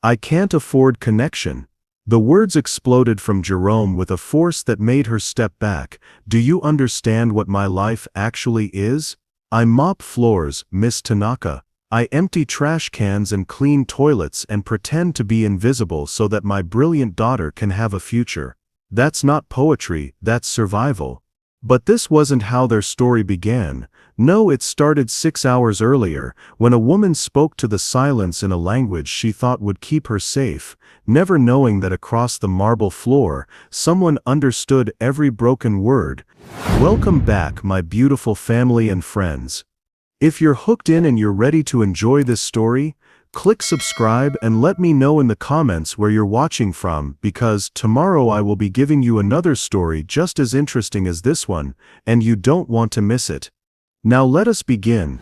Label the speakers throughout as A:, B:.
A: I can't afford connection. The words exploded from Jerome with a force that made her step back. Do you understand what my life actually is? I mop floors, Miss Tanaka. I empty trash cans and clean toilets and pretend to be invisible so that my brilliant daughter can have a future. That's not poetry, that's survival. But this wasn't how their story began. No, it started 6 hours earlier, when a woman spoke to the silence in a language she thought would keep her safe, never knowing that across the marble floor, someone understood every broken word. Welcome back, my beautiful family and friends. If you're hooked in and you're ready to enjoy this story, click subscribe and let me know in the comments where you're watching from, because tomorrow I will be giving you another story just as interesting as this one, and you don't want to miss it. Now let us begin.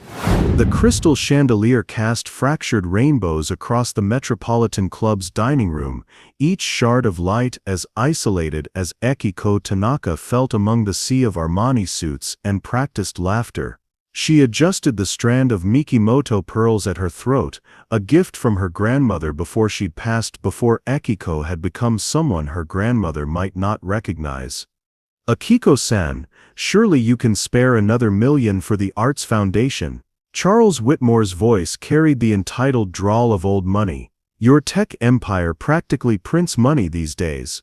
A: The crystal chandelier cast fractured rainbows across the Metropolitan Club's dining room, each shard of light as isolated as Ekiko Tanaka felt among the sea of Armani suits and practiced laughter. She adjusted the strand of Mikimoto pearls at her throat, a gift from her grandmother before she'd passed, before Akiko had become someone her grandmother might not recognize. Akiko-san, surely you can spare another $1 million for the Arts Foundation. Charles Whitmore's voice carried the entitled drawl of old money. Your tech empire practically prints money these days.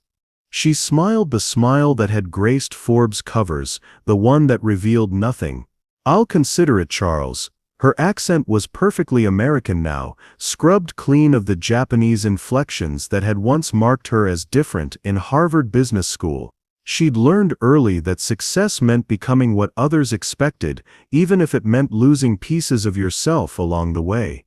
A: She smiled the smile that had graced Forbes covers, the one that revealed nothing. I'll consider it, Charles. Her accent was perfectly American now, scrubbed clean of the Japanese inflections that had once marked her as different in Harvard Business School. She'd learned early that success meant becoming what others expected, even if it meant losing pieces of yourself along the way.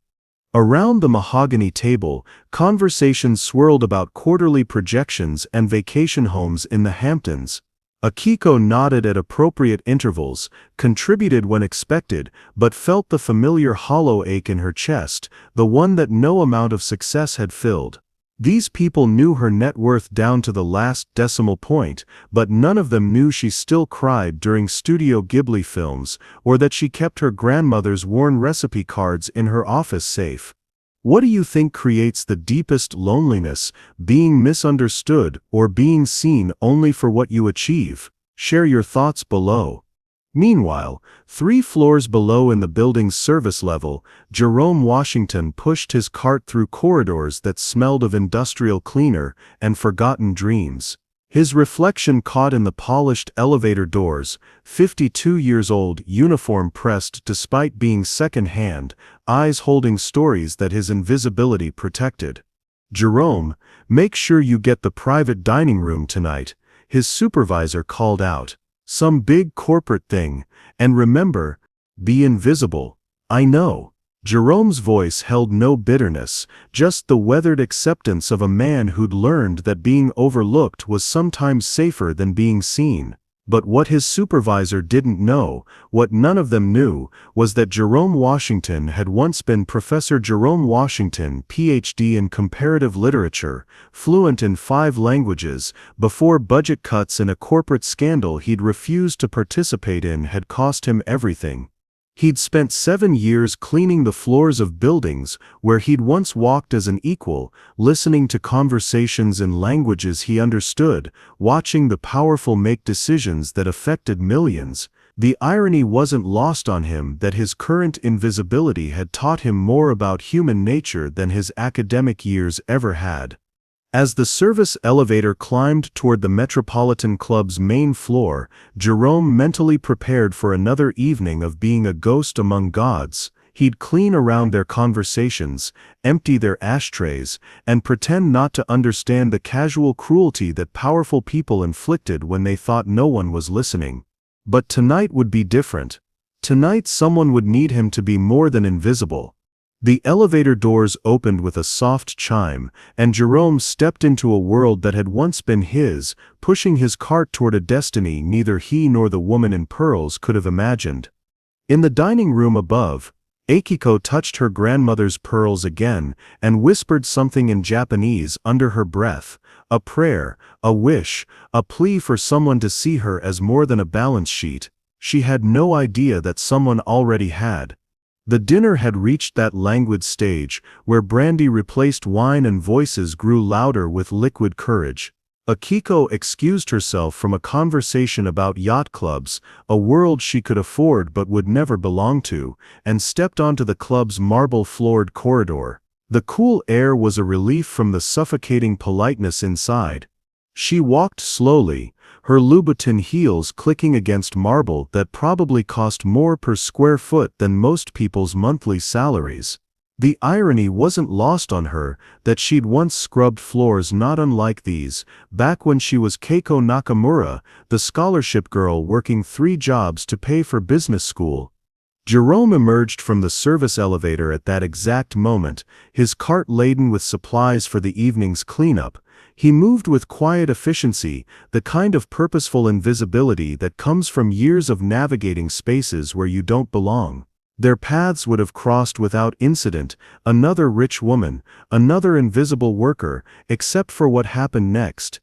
A: Around the mahogany table, conversations swirled about quarterly projections and vacation homes in the Hamptons. Akiko nodded at appropriate intervals, contributed when expected, but felt the familiar hollow ache in her chest, the one that no amount of success had filled. These people knew her net worth down to the last decimal point, but none of them knew she still cried during Studio Ghibli films, or that she kept her grandmother's worn recipe cards in her office safe. What do you think creates the deepest loneliness, being misunderstood or being seen only for what you achieve? Share your thoughts below. Meanwhile, 3 floors below in the building's service level, Jerome Washington pushed his cart through corridors that smelled of industrial cleaner and forgotten dreams. His reflection caught in the polished elevator doors, 52 years old, uniform pressed despite being second-hand, eyes holding stories that his invisibility protected. Jerome, make sure you get the private dining room tonight, his supervisor called out. Some big corporate thing, and remember, be invisible. I know. Jerome's voice held no bitterness, just the weathered acceptance of a man who'd learned that being overlooked was sometimes safer than being seen. But what his supervisor didn't know, what none of them knew, was that Jerome Washington had once been Professor Jerome Washington, Ph.D. in comparative literature, fluent in 5 languages, before budget cuts and a corporate scandal he'd refused to participate in had cost him everything. He'd spent 7 years cleaning the floors of buildings where he'd once walked as an equal, listening to conversations in languages he understood, watching the powerful make decisions that affected millions. The irony wasn't lost on him that his current invisibility had taught him more about human nature than his academic years ever had. As the service elevator climbed toward the Metropolitan Club's main floor, Jerome mentally prepared for another evening of being a ghost among gods. He'd clean around their conversations, empty their ashtrays, and pretend not to understand the casual cruelty that powerful people inflicted when they thought no one was listening. But tonight would be different. Tonight someone would need him to be more than invisible. The elevator doors opened with a soft chime, and Jerome stepped into a world that had once been his, pushing his cart toward a destiny neither he nor the woman in pearls could have imagined. In the dining room above, Akiko touched her grandmother's pearls again and whispered something in Japanese under her breath, a prayer, a wish, a plea for someone to see her as more than a balance sheet. She had no idea that someone already had. The dinner had reached that languid stage where brandy replaced wine and voices grew louder with liquid courage. Akiko excused herself from a conversation about yacht clubs, a world she could afford but would never belong to, and stepped onto the club's marble-floored corridor. The cool air was a relief from the suffocating politeness inside. She walked slowly, her Louboutin heels clicking against marble that probably cost more per square foot than most people's monthly salaries. The irony wasn't lost on her that she'd once scrubbed floors not unlike these, back when she was Keiko Nakamura, the scholarship girl working 3 jobs to pay for business school. Jerome emerged from the service elevator at that exact moment, his cart laden with supplies for the evening's cleanup. He moved with quiet efficiency, the kind of purposeful invisibility that comes from years of navigating spaces where you don't belong. Their paths would have crossed without incident, another rich woman, another invisible worker, except for what happened next.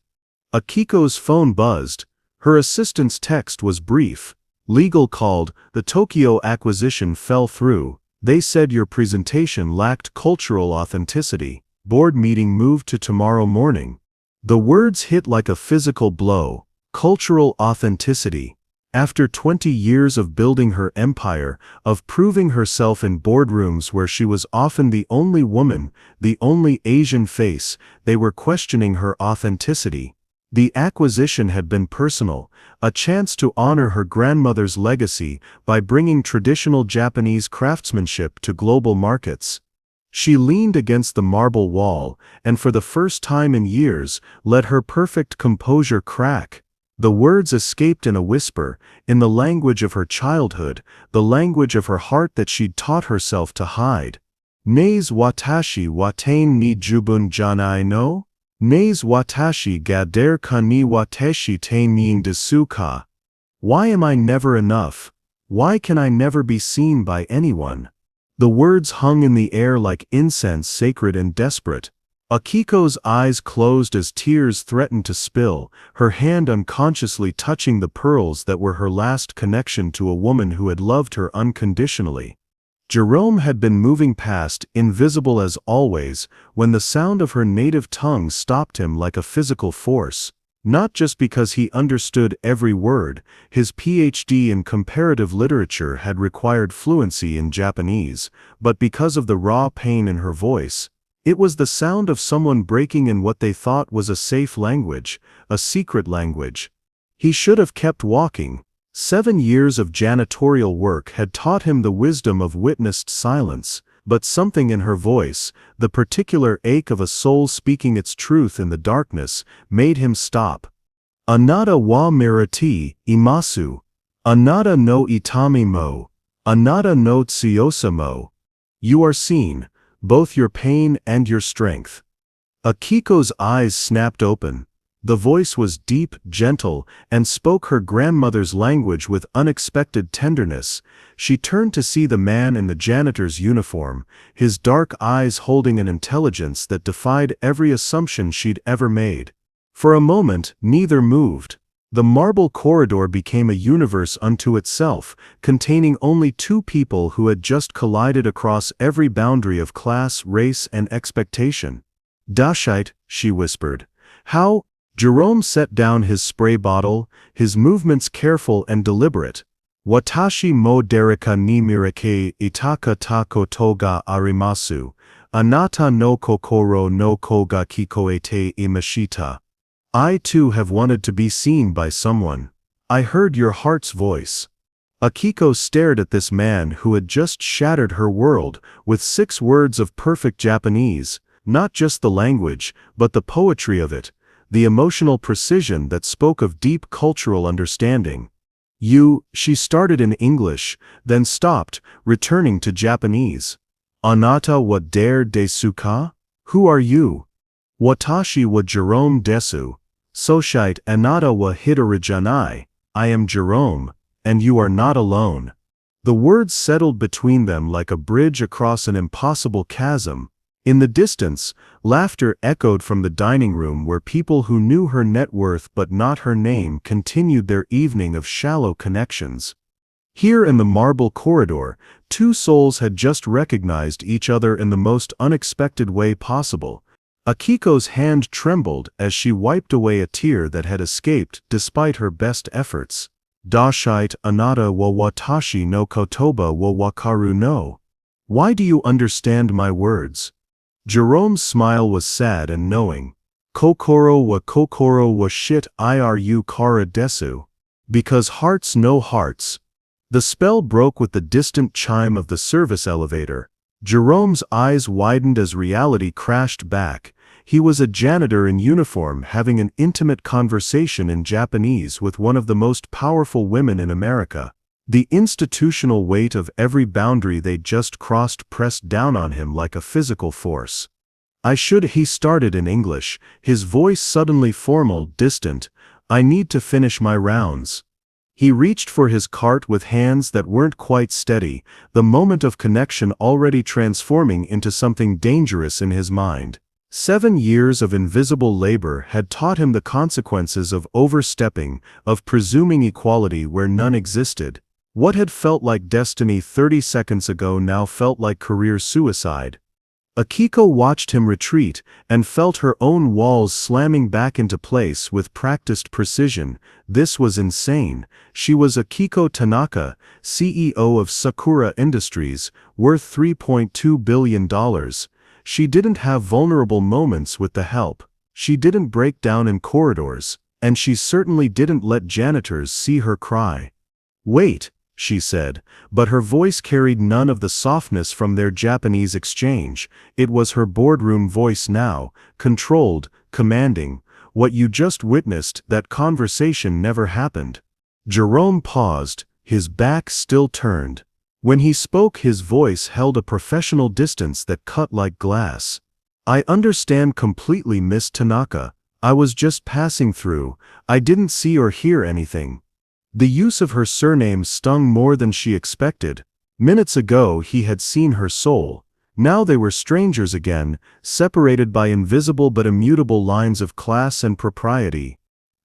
A: Akiko's phone buzzed. Her assistant's text was brief. Legal called, the Tokyo acquisition fell through. They said your presentation lacked cultural authenticity. Board meeting moved to tomorrow morning. The words hit like a physical blow. Cultural authenticity. After 20 years of building her empire, of proving herself in boardrooms where she was often the only woman, the only Asian face, they were questioning her authenticity. The acquisition had been personal, a chance to honor her grandmother's legacy by bringing traditional Japanese craftsmanship to global markets. She leaned against the marble wall, and for the first time in years, let her perfect composure crack. The words escaped in a whisper, in the language of her childhood, the language of her heart that she'd taught herself to hide. Neis watashi watain ni jubun janai no? Neis watashi ga dare ka ni watashi te nin desu ka? Why am I never enough? Why can I never be seen by anyone? The words hung in the air like incense, sacred and desperate. Akiko's eyes closed as tears threatened to spill, her hand unconsciously touching the pearls that were her last connection to a woman who had loved her unconditionally. Jerome had been moving past, invisible as always, when the sound of her native tongue stopped him like a physical force. Not just because he understood every word, his PhD in comparative literature had required fluency in Japanese, but because of the raw pain in her voice. It was the sound of someone breaking in what they thought was a safe language, a secret language. He should have kept walking. 7 years of janitorial work had taught him the wisdom of witnessed silence, but something in her voice, the particular ache of a soul speaking its truth in the darkness, made him stop. Anata wa mirati, imasu. Anata no itami mo. Anata no tsuyosa mo. You are seen, both your pain and your strength. Akiko's eyes snapped open. The voice was deep, gentle, and spoke her grandmother's language with unexpected tenderness. She turned to see the man in the janitor's uniform, his dark eyes holding an intelligence that defied every assumption she'd ever made. For a moment, neither moved. The marble corridor became a universe unto itself, containing only 2 people who had just collided across every boundary of class, race, and expectation. Dashite, she whispered. How? Jerome set down his spray bottle, his movements careful and deliberate. Watashi mo dereka ni mirake itaka ta koto ga arimasu. Anata no kokoro no ko ga kikoete imashita. I too have wanted to be seen by someone. I heard your heart's voice. Akiko stared at this man who had just shattered her world with 6 words of perfect Japanese, not just the language, but the poetry of it. The emotional precision that spoke of deep cultural understanding. She started in English, then stopped, returning to Japanese. Anata wa dare desu ka? Who are you? Watashi wa Jerome desu. Soshite anata wa hidori janai. I am Jerome, and you are not alone. The words settled between them like a bridge across an impossible chasm. In the distance, laughter echoed from the dining room where people who knew her net worth but not her name continued their evening of shallow connections. Here in the marble corridor, two souls had just recognized each other in the most unexpected way possible. Akiko's hand trembled as she wiped away a tear that had escaped despite her best efforts. Dashite anata wa watashi no kotoba wa wakaru no. Why do you understand my words? Jerome's smile was sad and knowing. Kokoro wa shit iru kara desu. Because hearts know hearts. The spell broke with the distant chime of the service elevator. Jerome's eyes widened as reality crashed back. He was a janitor in uniform having an intimate conversation in Japanese with one of the most powerful women in America. The institutional weight of every boundary they'd just crossed pressed down on him like a physical force. He started in English, his voice suddenly formal, distant. I need to finish my rounds. He reached for his cart with hands that weren't quite steady, the moment of connection already transforming into something dangerous in his mind. 7 years of invisible labor had taught him the consequences of overstepping, of presuming equality where none existed. What had felt like destiny 30 seconds ago now felt like career suicide. Akiko watched him retreat and felt her own walls slamming back into place with practiced precision. This was insane. She was Akiko Tanaka, CEO of Sakura Industries, worth $3.2 billion. She didn't have vulnerable moments with the help. She didn't break down in corridors, and she certainly didn't let janitors see her cry. Wait, she said, but her voice carried none of the softness from their Japanese exchange. It was her boardroom voice now, controlled, commanding. What you just witnessed, that conversation never happened. Jerome paused, his back still turned. When he spoke, his voice held a professional distance that cut like glass. I understand completely, Miss Tanaka. I was just passing through. I didn't see or hear anything. The use of her surname stung more than she expected. Minutes ago he had seen her soul. Now they were strangers again, separated by invisible but immutable lines of class and propriety.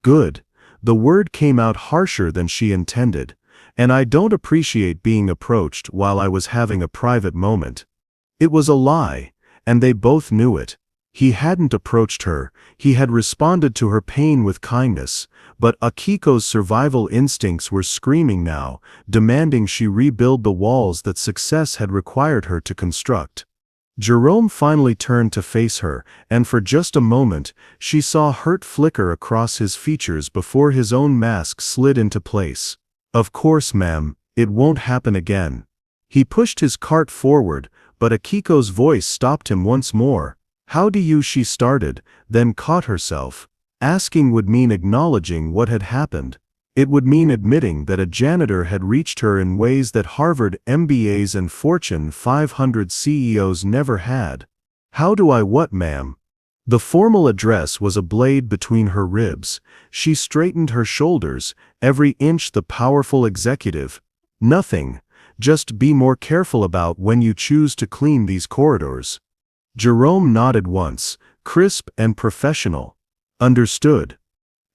A: Good. The word came out harsher than she intended. And I don't appreciate being approached while I was having a private moment. It was a lie, and they both knew it. He hadn't approached her, he had responded to her pain with kindness, but Akiko's survival instincts were screaming now, demanding she rebuild the walls that success had required her to construct. Jerome finally turned to face her, and for just a moment, she saw hurt flicker across his features before his own mask slid into place. Of course, ma'am, it won't happen again. He pushed his cart forward, but Akiko's voice stopped him once more. How do you? She started, then caught herself. Asking would mean acknowledging what had happened. It would mean admitting that a janitor had reached her in ways that Harvard MBAs and Fortune 500 CEOs never had. How do I what, ma'am? The formal address was a blade between her ribs. She straightened her shoulders, every inch the powerful executive. Nothing. Just be more careful about when you choose to clean these corridors. Jerome nodded once, crisp and professional. Understood.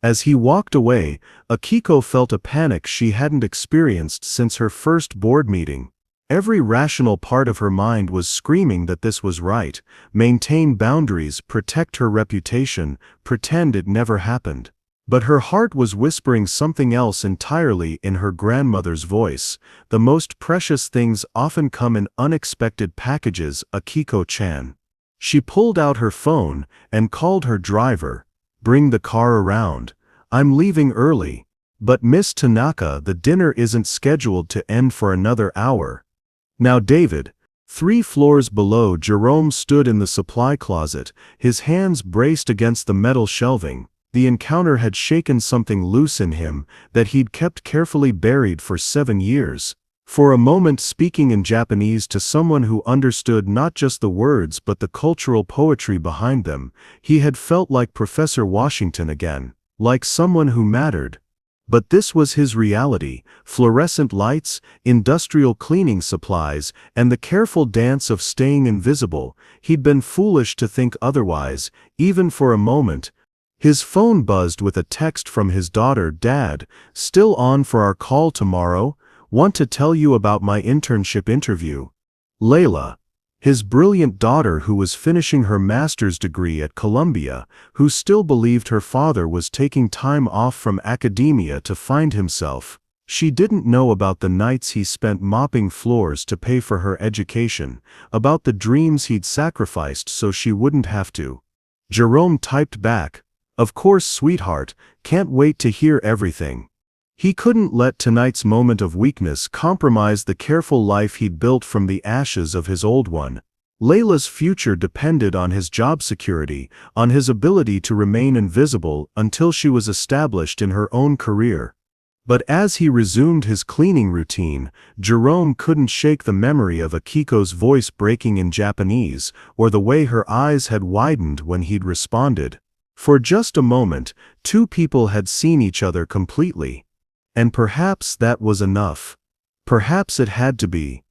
A: As he walked away, Akiko felt a panic she hadn't experienced since her first board meeting. Every rational part of her mind was screaming that this was right, maintain boundaries, protect her reputation, pretend it never happened. But her heart was whispering something else entirely in her grandmother's voice. The most precious things often come in unexpected packages, Akiko-chan. She pulled out her phone and called her driver. Bring the car around. I'm leaving early. But Miss Tanaka, the dinner isn't scheduled to end for another hour. Now David. 3 floors below, Jerome stood in the supply closet, his hands braced against the metal shelving. The encounter had shaken something loose in him that he'd kept carefully buried for 7 years. For a moment, speaking in Japanese to someone who understood not just the words but the cultural poetry behind them, he had felt like Professor Washington again, like someone who mattered. But this was his reality: fluorescent lights, industrial cleaning supplies, and the careful dance of staying invisible. He'd been foolish to think otherwise, even for a moment. His phone buzzed with a text from his daughter. Dad, still on for our call tomorrow? Want to tell you about my internship interview. Layla, his brilliant daughter who was finishing her master's degree at Columbia, who still believed her father was taking time off from academia to find himself. She didn't know about the nights he spent mopping floors to pay for her education, about the dreams he'd sacrificed so she wouldn't have to. Jerome typed back, "Of course, sweetheart, can't wait to hear everything." He couldn't let tonight's moment of weakness compromise the careful life he'd built from the ashes of his old one. Layla's future depended on his job security, on his ability to remain invisible until she was established in her own career. But as he resumed his cleaning routine, Jerome couldn't shake the memory of Akiko's voice breaking in Japanese, or the way her eyes had widened when he'd responded. For just a moment, two people had seen each other completely. And perhaps that was enough. Perhaps it had to be.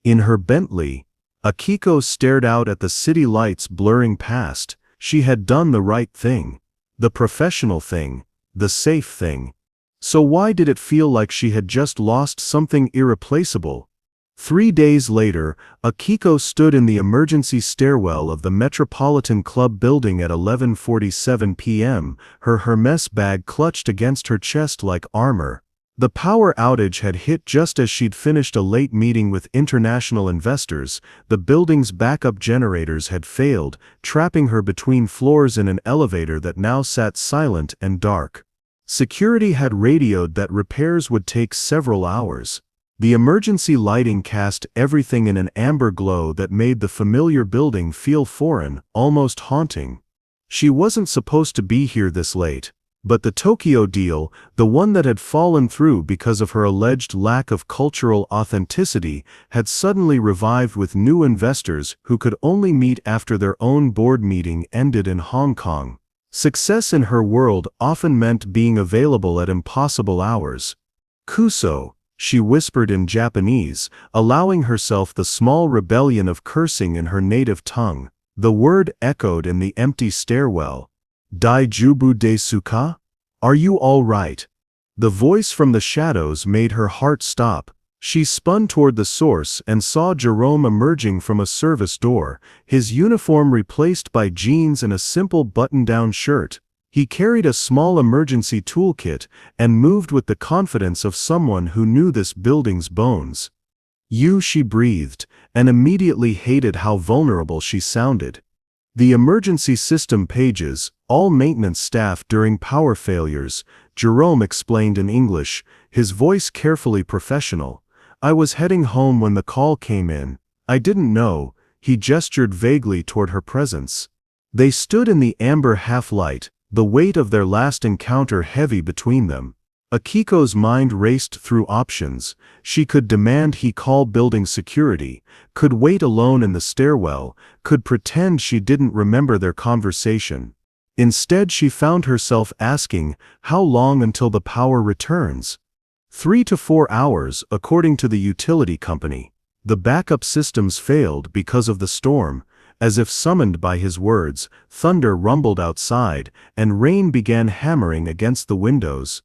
A: In her Bentley, Akiko stared out at the city lights blurring past. She had done the right thing. The professional thing. The safe thing. So why did it feel like she had just lost something irreplaceable? 3 days later, Akiko stood in the emergency stairwell of the Metropolitan Club building at 11:47 p.m., her Hermes bag clutched against her chest like armor. The power outage had hit just as she'd finished a late meeting with international investors. The building's backup generators had failed, trapping her between floors in an elevator that now sat silent and dark. Security had radioed that repairs would take several hours. The emergency lighting cast everything in an amber glow that made the familiar building feel foreign, almost haunting. She wasn't supposed to be here this late. But the Tokyo deal, the one that had fallen through because of her alleged lack of cultural authenticity, had suddenly revived with new investors who could only meet after their own board meeting ended in Hong Kong. Success in her world often meant being available at impossible hours. "Kuso," she whispered in Japanese, allowing herself the small rebellion of cursing in her native tongue. The word echoed in the empty stairwell. "Daijoubu desu ka? Are you all right?" The voice from the shadows made her heart stop. She spun toward the source and saw Jerome emerging from a service door, his uniform replaced by jeans and a simple button-down shirt. He carried a small emergency toolkit and moved with the confidence of someone who knew this building's bones. She breathed, and immediately hated how vulnerable she sounded. The emergency system pages, all maintenance staff during power failures, Jerome explained in English, his voice carefully professional. "I was heading home when the call came in. I didn't know." He gestured vaguely toward her presence. They stood in the amber half-light, the weight of their last encounter heavy between them. Akiko's mind raced through options. She could demand he call building security, could wait alone in the stairwell, could pretend she didn't remember their conversation. Instead, she found herself asking, how long until the power returns? 3 to 4 hours, according to the utility company. The backup systems failed because of the storm. As if summoned by his words, thunder rumbled outside, and rain began hammering against the windows.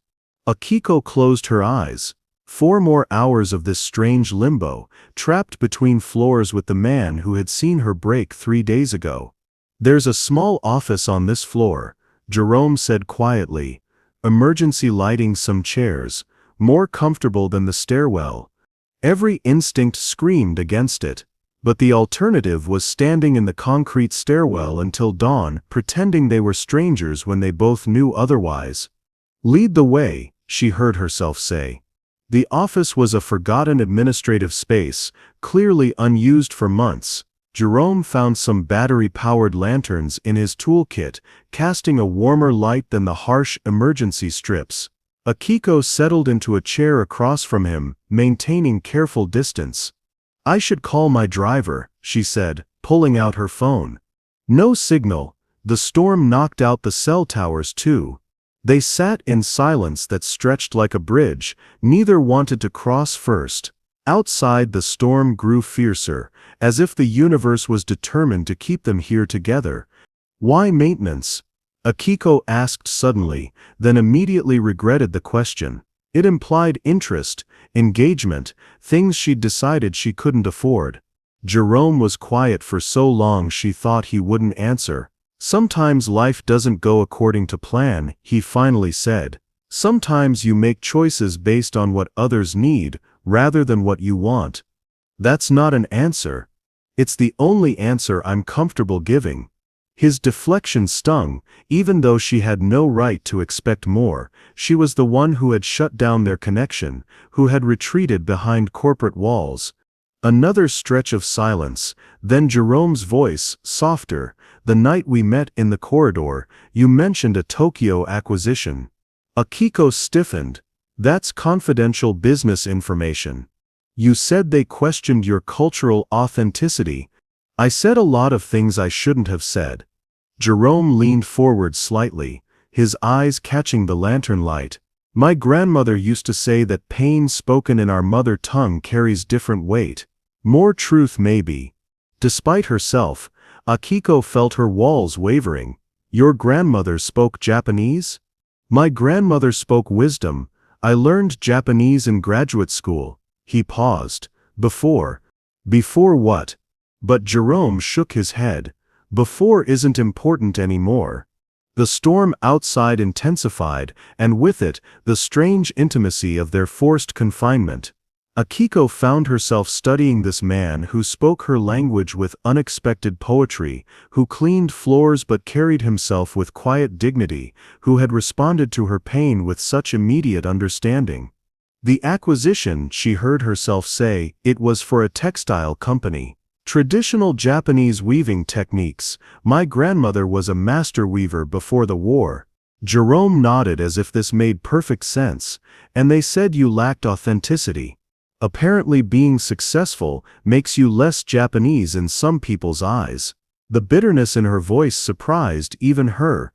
A: Akiko closed her eyes. 4 more hours of this strange limbo, trapped between floors with the man who had seen her break 3 days ago. "There's a small office on this floor," Jerome said quietly. "Emergency lighting, some chairs, more comfortable than the stairwell." Every instinct screamed against it. But the alternative was standing in the concrete stairwell until dawn, pretending they were strangers when they both knew otherwise. "Lead the way," she heard herself say. The office was a forgotten administrative space, clearly unused for months. Jerome found some battery-powered lanterns in his toolkit, casting a warmer light than the harsh emergency strips. Akiko settled into a chair across from him, maintaining careful distance. "I should call my driver," she said, pulling out her phone. No signal. The storm knocked out the cell towers too. They sat in silence that stretched like a bridge. Neither wanted to cross first. Outside, the storm grew fiercer, as if the universe was determined to keep them here together. "Why maintenance?" Akiko asked suddenly, then immediately regretted the question. It implied interest, engagement, things she'd decided she couldn't afford. Jerome was quiet for so long she thought he wouldn't answer. Sometimes life doesn't go according to plan, he finally said. Sometimes you make choices based on what others need, rather than what you want. That's not an answer. It's the only answer I'm comfortable giving. His deflection stung, even though she had no right to expect more. She was the one who had shut down their connection, who had retreated behind corporate walls. Another stretch of silence, then Jerome's voice, softer. The night we met in the corridor, you mentioned a Tokyo acquisition. Akiko stiffened. That's confidential business information. You said they questioned your cultural authenticity. I said a lot of things I shouldn't have said. Jerome leaned forward slightly, his eyes catching the lantern light. My grandmother used to say that pain spoken in our mother tongue carries different weight. More truth maybe. Despite herself, Akiko felt her walls wavering. Your grandmother spoke Japanese? My grandmother spoke wisdom. I learned Japanese in graduate school. He paused. Before what? But Jerome shook his head. Before isn't important anymore. The storm outside intensified, and with it, the strange intimacy of their forced confinement. Akiko found herself studying this man who spoke her language with unexpected poetry, who cleaned floors but carried himself with quiet dignity, who had responded to her pain with such immediate understanding. The acquisition, she heard herself say, it was for a textile company. Traditional Japanese weaving techniques. My grandmother was a master weaver before the war. Jerome nodded as if this made perfect sense. And they said you lacked authenticity. Apparently being successful makes you less Japanese in some people's eyes. The bitterness in her voice surprised even her.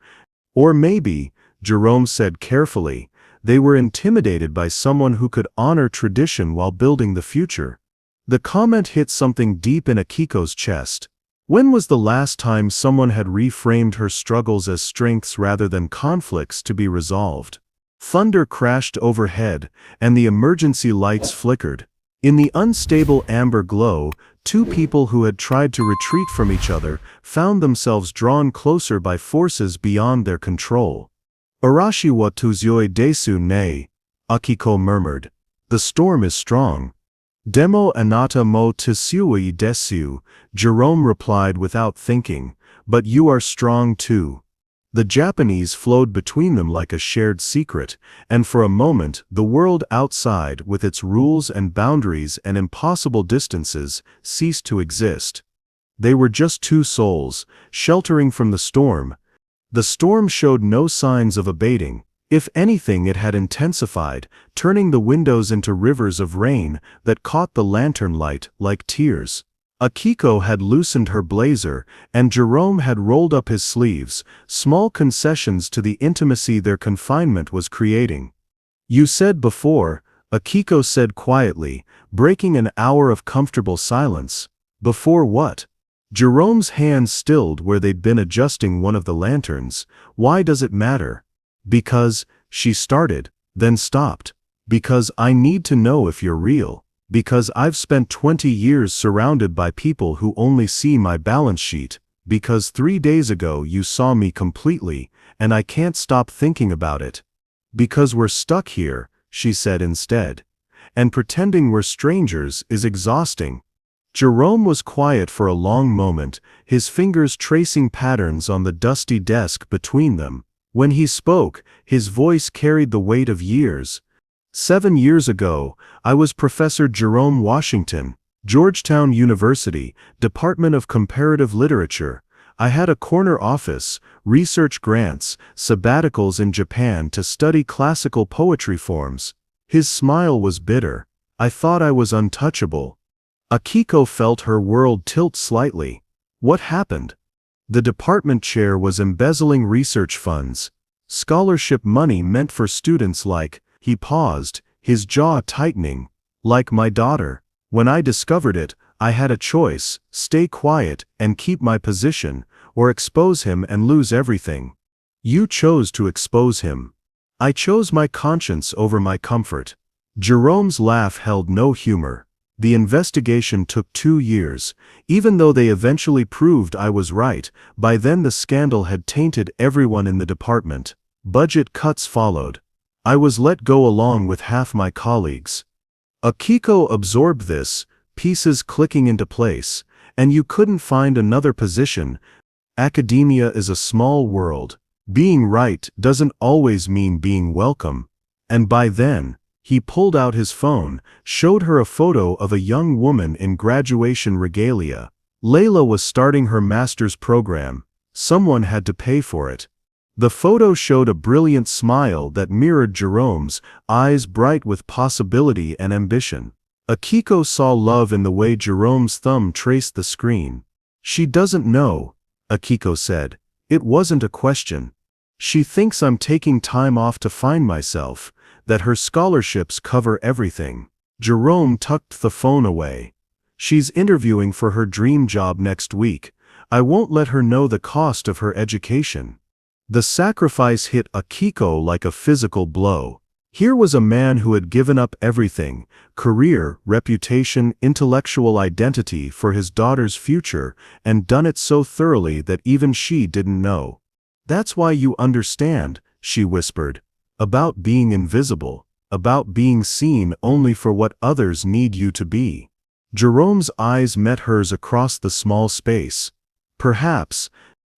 A: Or maybe, Jerome said carefully, they were intimidated by someone who could honor tradition while building the future. The comment hit something deep in Akiko's chest. When was the last time someone had reframed her struggles as strengths rather than conflicts to be resolved? Thunder crashed overhead, and the emergency lights flickered. In the unstable amber glow, two people who had tried to retreat from each other found themselves drawn closer by forces beyond their control. Arashi wa tsuzioi desu ne, Akiko murmured. The storm is strong. Demo anata mo tsuui desu, Jerome replied without thinking, but you are strong too. The Japanese flowed between them like a shared secret, and for a moment the world outside, with its rules and boundaries and impossible distances, ceased to exist. They were just two souls, sheltering from the storm. The storm showed no signs of abating. If anything, it had intensified, turning the windows into rivers of rain that caught the lantern light like tears. Akiko had loosened her blazer, and Jerome had rolled up his sleeves, small concessions to the intimacy their confinement was creating. You said before, Akiko said quietly, breaking an hour of comfortable silence. Before what? Jerome's hands stilled where they'd been adjusting one of the lanterns. Why does it matter? Because, she started, then stopped. Because I need to know if you're real. Because I've spent 20 years surrounded by people who only see my balance sheet. Because 3 days ago you saw me completely, and I can't stop thinking about it. Because we're stuck here, she said instead. And pretending we're strangers is exhausting. Jerome was quiet for a long moment, his fingers tracing patterns on the dusty desk between them. When he spoke, his voice carried the weight of years. 7 years ago, I was Professor Jerome Washington, Georgetown University, Department of Comparative Literature. I had a corner office, research grants, sabbaticals in Japan to study classical poetry forms. His smile was bitter. I thought I was untouchable. Akiko felt her world tilt slightly. What happened? The department chair was embezzling research funds. Scholarship money meant for students like, he paused, his jaw tightening, like my daughter. When I discovered it, I had a choice, stay quiet and keep my position, or expose him and lose everything. You chose to expose him. I chose my conscience over my comfort. Jerome's laugh held no humor. The investigation took 2 years. Even though they eventually proved I was right, by then the scandal had tainted everyone in the department. Budget cuts followed. I was let go along with half my colleagues. Akiko absorbed this, pieces clicking into place, and you couldn't find another position. Academia is a small world. Being right doesn't always mean being welcome. And by then, he pulled out his phone, showed her a photo of a young woman in graduation regalia. Layla was starting her master's program. Someone had to pay for it. The photo showed a brilliant smile that mirrored Jerome's, eyes bright with possibility and ambition. Akiko saw love in the way Jerome's thumb traced the screen. She doesn't know, Akiko said. It wasn't a question. She thinks I'm taking time off to find myself, that her scholarships cover everything. Jerome tucked the phone away. She's interviewing for her dream job next week. I won't let her know the cost of her education. The sacrifice hit Akiko like a physical blow. Here was a man who had given up everything, career, reputation, intellectual identity for his daughter's future, and done it so thoroughly that even she didn't know. That's why you understand, she whispered. About being invisible, about being seen only for what others need you to be. Jerome's eyes met hers across the small space. Perhaps.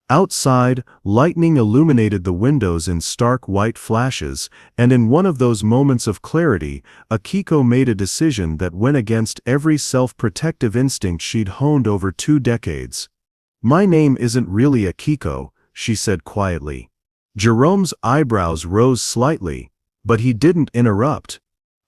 A: Outside, lightning illuminated the windows in stark white flashes, and in one of those moments of clarity, Akiko made a decision that went against every self-protective instinct she'd honed over 2 decades. My name isn't really Akiko, she said quietly. Jerome's eyebrows rose slightly, but he didn't interrupt.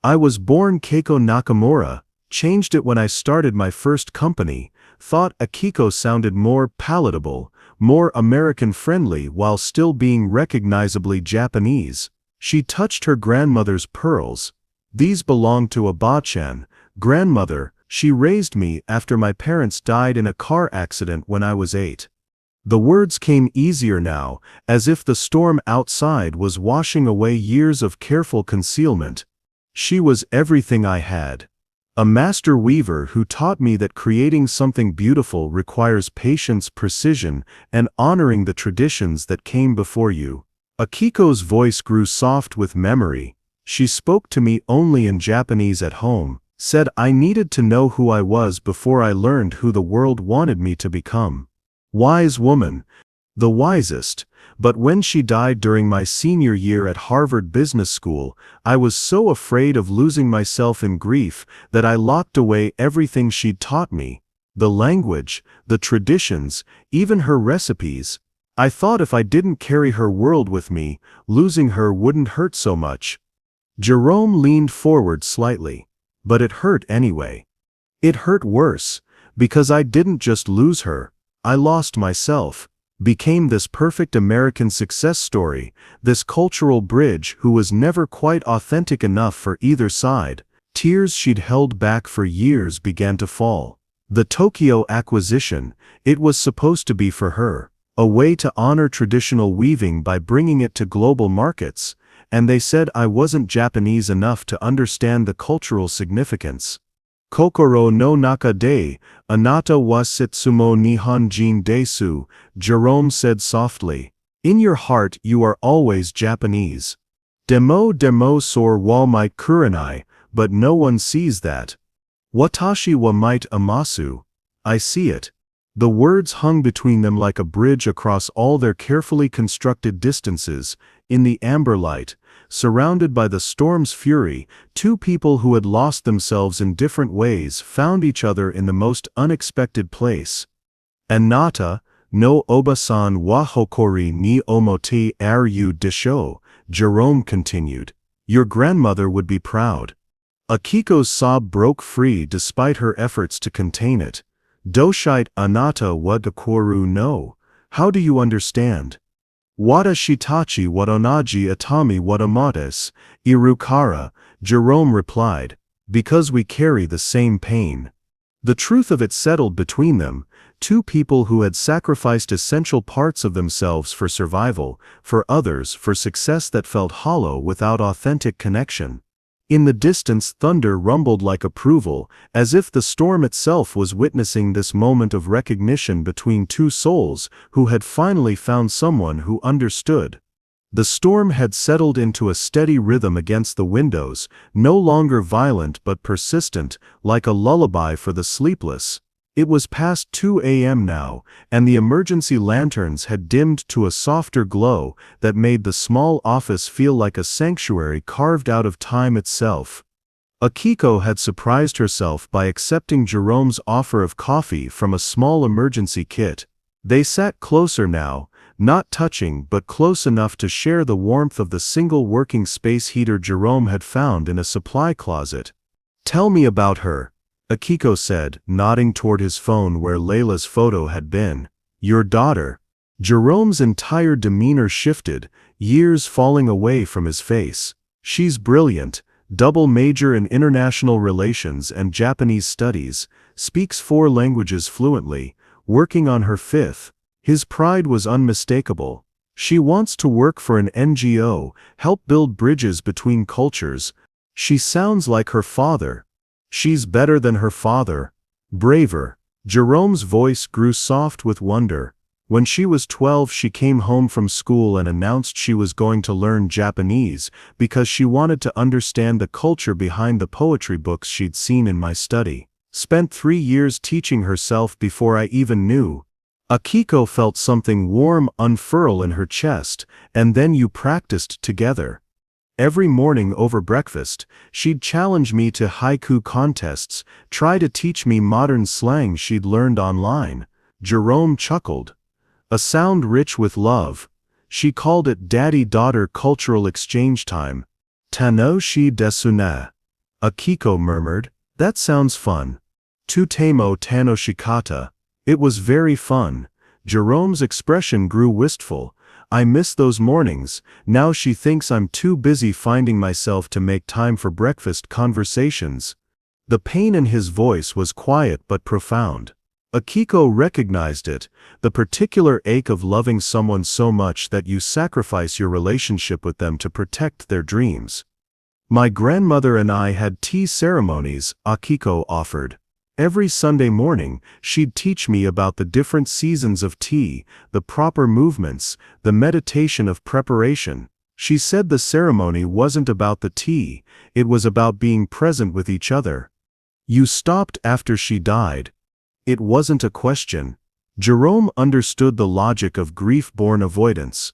A: I was born Keiko Nakamura, changed it when I started my first company, thought Akiko sounded more palatable, more American-friendly while still being recognizably Japanese. She touched her grandmother's pearls. These belonged to Aba-chan, grandmother. She raised me after my parents died in a car accident when I was 8. The words came easier now, as if the storm outside was washing away years of careful concealment. She was everything I had. A master weaver who taught me that creating something beautiful requires patience, precision, and honoring the traditions that came before you. Akiko's voice grew soft with memory. She spoke to me only in Japanese at home, said I needed to know who I was before I learned who the world wanted me to become. Wise woman, the wisest, but when she died during my senior year at Harvard Business School, I was so afraid of losing myself in grief that I locked away everything she'd taught me, the language, the traditions, even her recipes. I thought if I didn't carry her world with me, losing her wouldn't hurt so much. Jerome leaned forward slightly, but it hurt anyway. It hurt worse, because I didn't just lose her. I lost myself, became this perfect American success story, this cultural bridge who was never quite authentic enough for either side. Tears she'd held back for years began to fall. The Tokyo acquisition, it was supposed to be for her, a way to honor traditional weaving by bringing it to global markets, and they said I wasn't Japanese enough to understand the cultural significance. Kokoro no naka de, anata wa setsumo nihonjin desu, Jerome said softly. In your heart you are always Japanese. Demo sor wa might kurenai, but no one sees that. Watashi wa might amasu. I see it. The words hung between them like a bridge across all their carefully constructed distances. In the amber light, surrounded by the storm's fury, 2 people who had lost themselves in different ways found each other in the most unexpected place. Anata, no obasan wa hokori ni omote aru desho, Jerome continued. Your grandmother would be proud. Akiko's sob broke free despite her efforts to contain it. Doshite anata wa dekoru no. How do you understand? Wada shitachi wadonaji atami wadamates, irukara, Jerome replied. Because we carry the same pain. The truth of it settled between them, two people who had sacrificed essential parts of themselves for survival, for others for success that felt hollow without authentic connection. In the distance, thunder rumbled like approval, as if the storm itself was witnessing this moment of recognition between two souls who had finally found someone who understood. The storm had settled into a steady rhythm against the windows, no longer violent but persistent, like a lullaby for the sleepless. It was past 2 a.m. now, and the emergency lanterns had dimmed to a softer glow that made the small office feel like a sanctuary carved out of time itself. Akiko had surprised herself by accepting Jerome's offer of coffee from a small emergency kit. They sat closer now, not touching but close enough to share the warmth of the single working space heater Jerome had found in a supply closet. "Tell me about her," Akiko said, nodding toward his phone where Layla's photo had been. "Your daughter." Jerome's entire demeanor shifted, years falling away from his face. "She's brilliant, double major in international relations and Japanese studies, speaks 4 languages fluently, working on her 5th. His pride was unmistakable. "She wants to work for an NGO, help build bridges between cultures. She sounds like her father." "She's better than her father. Braver." Jerome's voice grew soft with wonder. "When she was 12, she came home from school and announced she was going to learn Japanese because she wanted to understand the culture behind the poetry books she'd seen in my study. Spent 3 years teaching herself before I even knew." Akiko felt something warm unfurl in her chest. "And then you practiced together. Every morning over breakfast, she'd challenge me to haiku contests, try to teach me modern slang she'd learned online." Jerome chuckled. "A sound rich with love. She called it daddy-daughter cultural exchange time." "Tanoshi desu ne," Akiko murmured. "That sounds fun." "Tutemo tanoshikata." It was very fun. Jerome's expression grew wistful. "I miss those mornings. Now she thinks I'm too busy finding myself to make time for breakfast conversations." The pain in his voice was quiet but profound. Akiko recognized it, the particular ache of loving someone so much that you sacrifice your relationship with them to protect their dreams. "My grandmother and I had tea ceremonies," Akiko offered. "Every Sunday morning, she'd teach me about the different seasons of tea, the proper movements, the meditation of preparation. She said the ceremony wasn't about the tea, it was about being present with each other." "You stopped after she died." It wasn't a question. Jerome understood the logic of grief-born avoidance.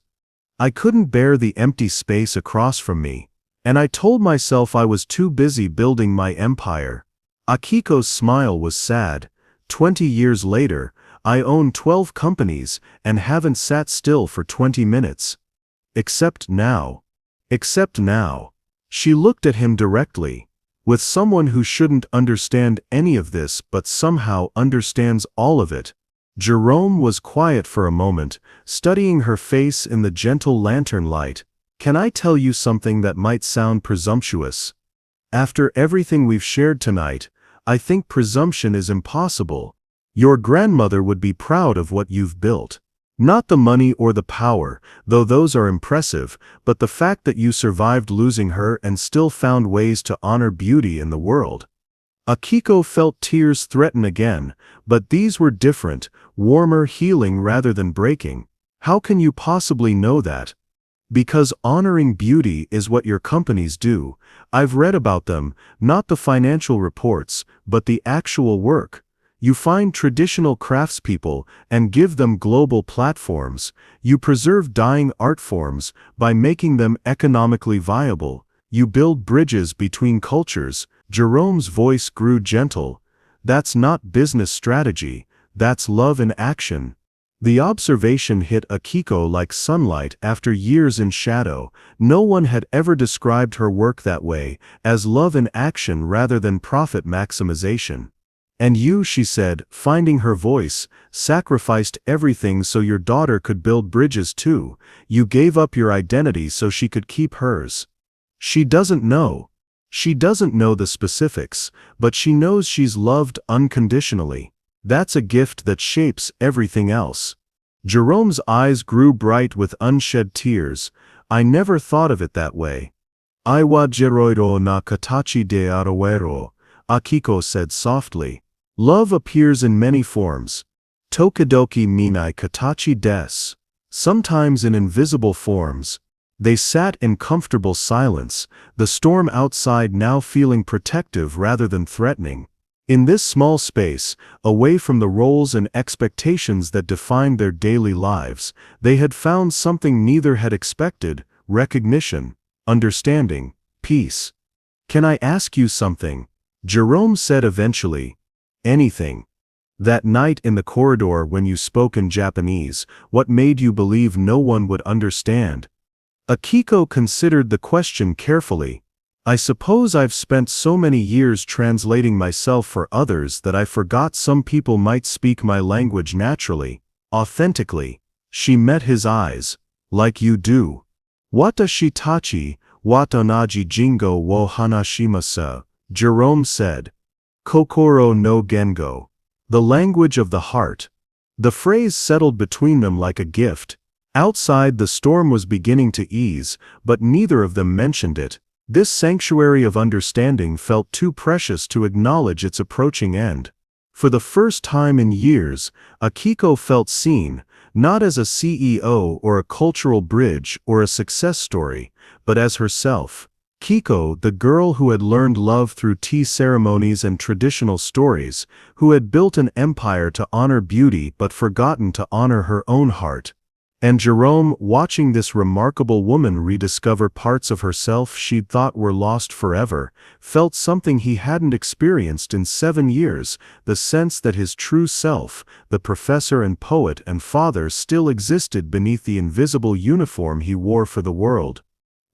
A: "I couldn't bear the empty space across from me. And I told myself I was too busy building my empire." Akiko's smile was sad. 20 years later, I own 12 companies and haven't sat still for 20 minutes. Except now. Except now." She looked at him directly. "With someone who shouldn't understand any of this but somehow understands all of it." Jerome was quiet for a moment, studying her face in the gentle lantern light. "Can I tell you something that might sound presumptuous? After everything we've shared tonight, I think presumption is impossible. Your grandmother would be proud of what you've built. Not the money or the power, though those are impressive, but the fact that you survived losing her and still found ways to honor beauty in the world." Akiko felt tears threaten again, but these were different, warmer, healing rather than breaking. "How can you possibly know that?" "Because honoring beauty is what your companies do. I've read about them, not the financial reports, but the actual work. You find traditional craftspeople and give them global platforms. You preserve dying art forms by making them economically viable. You build bridges between cultures." Jerome's voice grew gentle. "That's not business strategy, that's love in action." The observation hit Akiko like sunlight after years in shadow. No one had ever described her work that way, as love in action rather than profit maximization. "And you," she said, finding her voice, "sacrificed everything so your daughter could build bridges too. You gave up your identity so she could keep hers." "She doesn't know." She doesn't know the specifics, but she knows she's loved unconditionally. That's a gift that shapes everything else. Jerome's eyes grew bright with unshed tears. I never thought of it that way. Iwa jeroiro na katachi de arawero, Akiko said softly. Love appears in many forms. Tokidoki minai katachi des. Sometimes in invisible forms. They sat in comfortable silence, the storm outside now feeling protective rather than threatening. In this small space, away from the roles and expectations that defined their daily lives, they had found something neither had expected: recognition, understanding, peace. Can I ask you something? Jerome said eventually. Anything. That night in the corridor when you spoke in Japanese, what made you believe no one would understand? Akiko considered the question carefully. I suppose I've spent so many years translating myself for others that I forgot some people might speak my language naturally, authentically. She met his eyes. Like you do. Wata shitachi, watanaji jingo wo hanashimasu, Jerome said. Kokoro no gengo. The language of the heart. The phrase settled between them like a gift. Outside the storm was beginning to ease, but neither of them mentioned it. This sanctuary of understanding felt too precious to acknowledge its approaching end. For the first time in years, Akiko felt seen, not as a CEO or a cultural bridge or a success story, but as herself. Kiko, the girl who had learned love through tea ceremonies and traditional stories, who had built an empire to honor beauty but forgotten to honor her own heart. And Jerome, watching this remarkable woman rediscover parts of herself she'd thought were lost forever, felt something he hadn't experienced in 7 years, the sense that his true self, the professor and poet and father, still existed beneath the invisible uniform he wore for the world.